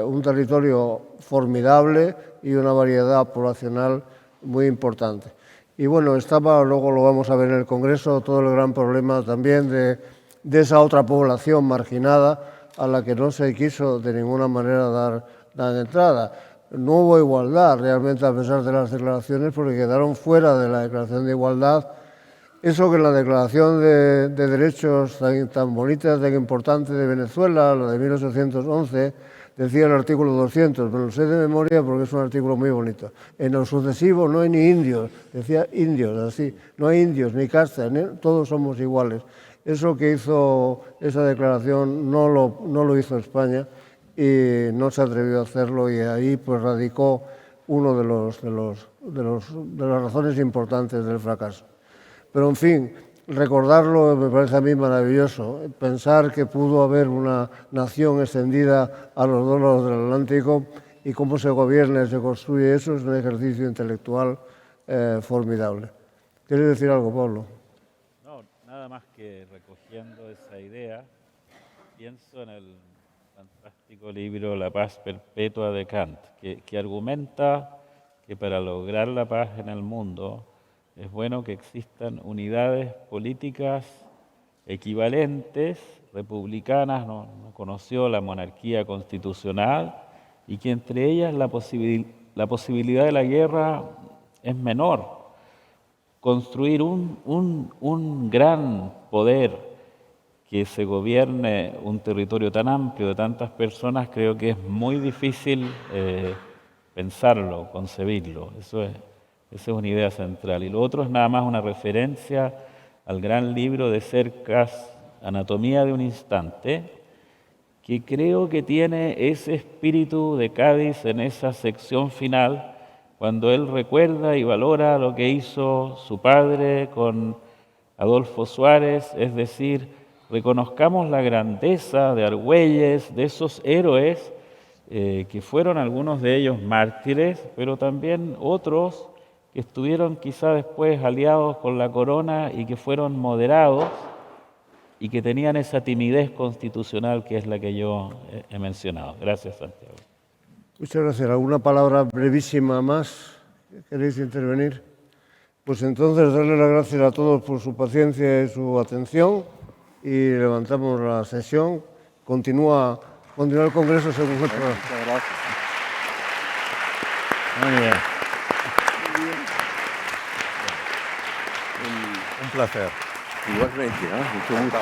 un territorio formidable y una variedad poblacional muy importante. Y bueno, estaba, luego lo vamos a ver en el Congreso, todo el gran problema también de esa otra población marginada a la que no se quiso de ninguna manera dar entrada. No hubo igualdad realmente a pesar de las declaraciones, porque quedaron fuera de la Declaración de Igualdad. Eso que en la Declaración de Derechos tan bonita, tan importante de Venezuela, la de 1811, decía el artículo 200, me lo sé de memoria porque es un artículo muy bonito. En lo sucesivo no hay ni indios, decía indios, así, no hay indios ni castas, todos somos iguales. Eso que hizo esa declaración no lo hizo España y no se atrevió a hacerlo, y ahí pues radicó uno de las razones importantes del fracaso. Pero en fin, recordarlo me parece a mí maravilloso. Pensar que pudo haber una nación extendida a los dos lados del Atlántico y cómo se gobierna y se construye eso es un ejercicio intelectual formidable. ¿Quieres decir algo, Pablo? No, nada más que recogiendo esa idea, pienso en el fantástico libro La paz perpetua de Kant, que argumenta que para lograr la paz en el mundo es bueno que existan unidades políticas equivalentes, republicanas, no conoció la monarquía constitucional, y que entre ellas la posibilidad de la guerra es menor. Construir un gran poder que se gobierne un territorio tan amplio de tantas personas, creo que es muy difícil pensarlo, concebirlo. Esa es una idea central. Y lo otro es nada más una referencia al gran libro de Cercas, Anatomía de un instante, que creo que tiene ese espíritu de Cádiz en esa sección final, cuando él recuerda y valora lo que hizo su padre con Adolfo Suárez, es decir, reconozcamos la grandeza de Argüelles, de esos héroes que fueron algunos de ellos mártires, pero también otros que estuvieron quizá después aliados con la corona y que fueron moderados y que tenían esa timidez constitucional que es la que yo he mencionado. Gracias, Santiago. Muchas gracias. ¿Alguna palabra brevísima más? ¿Queréis intervenir? Pues entonces darle las gracias a todos por su paciencia y su atención y levantamos la sesión. Continúa el Congreso según el programa. Muchas gracias. Muy bien. Un placer. Igualmente, ¿no? Mucho gusto.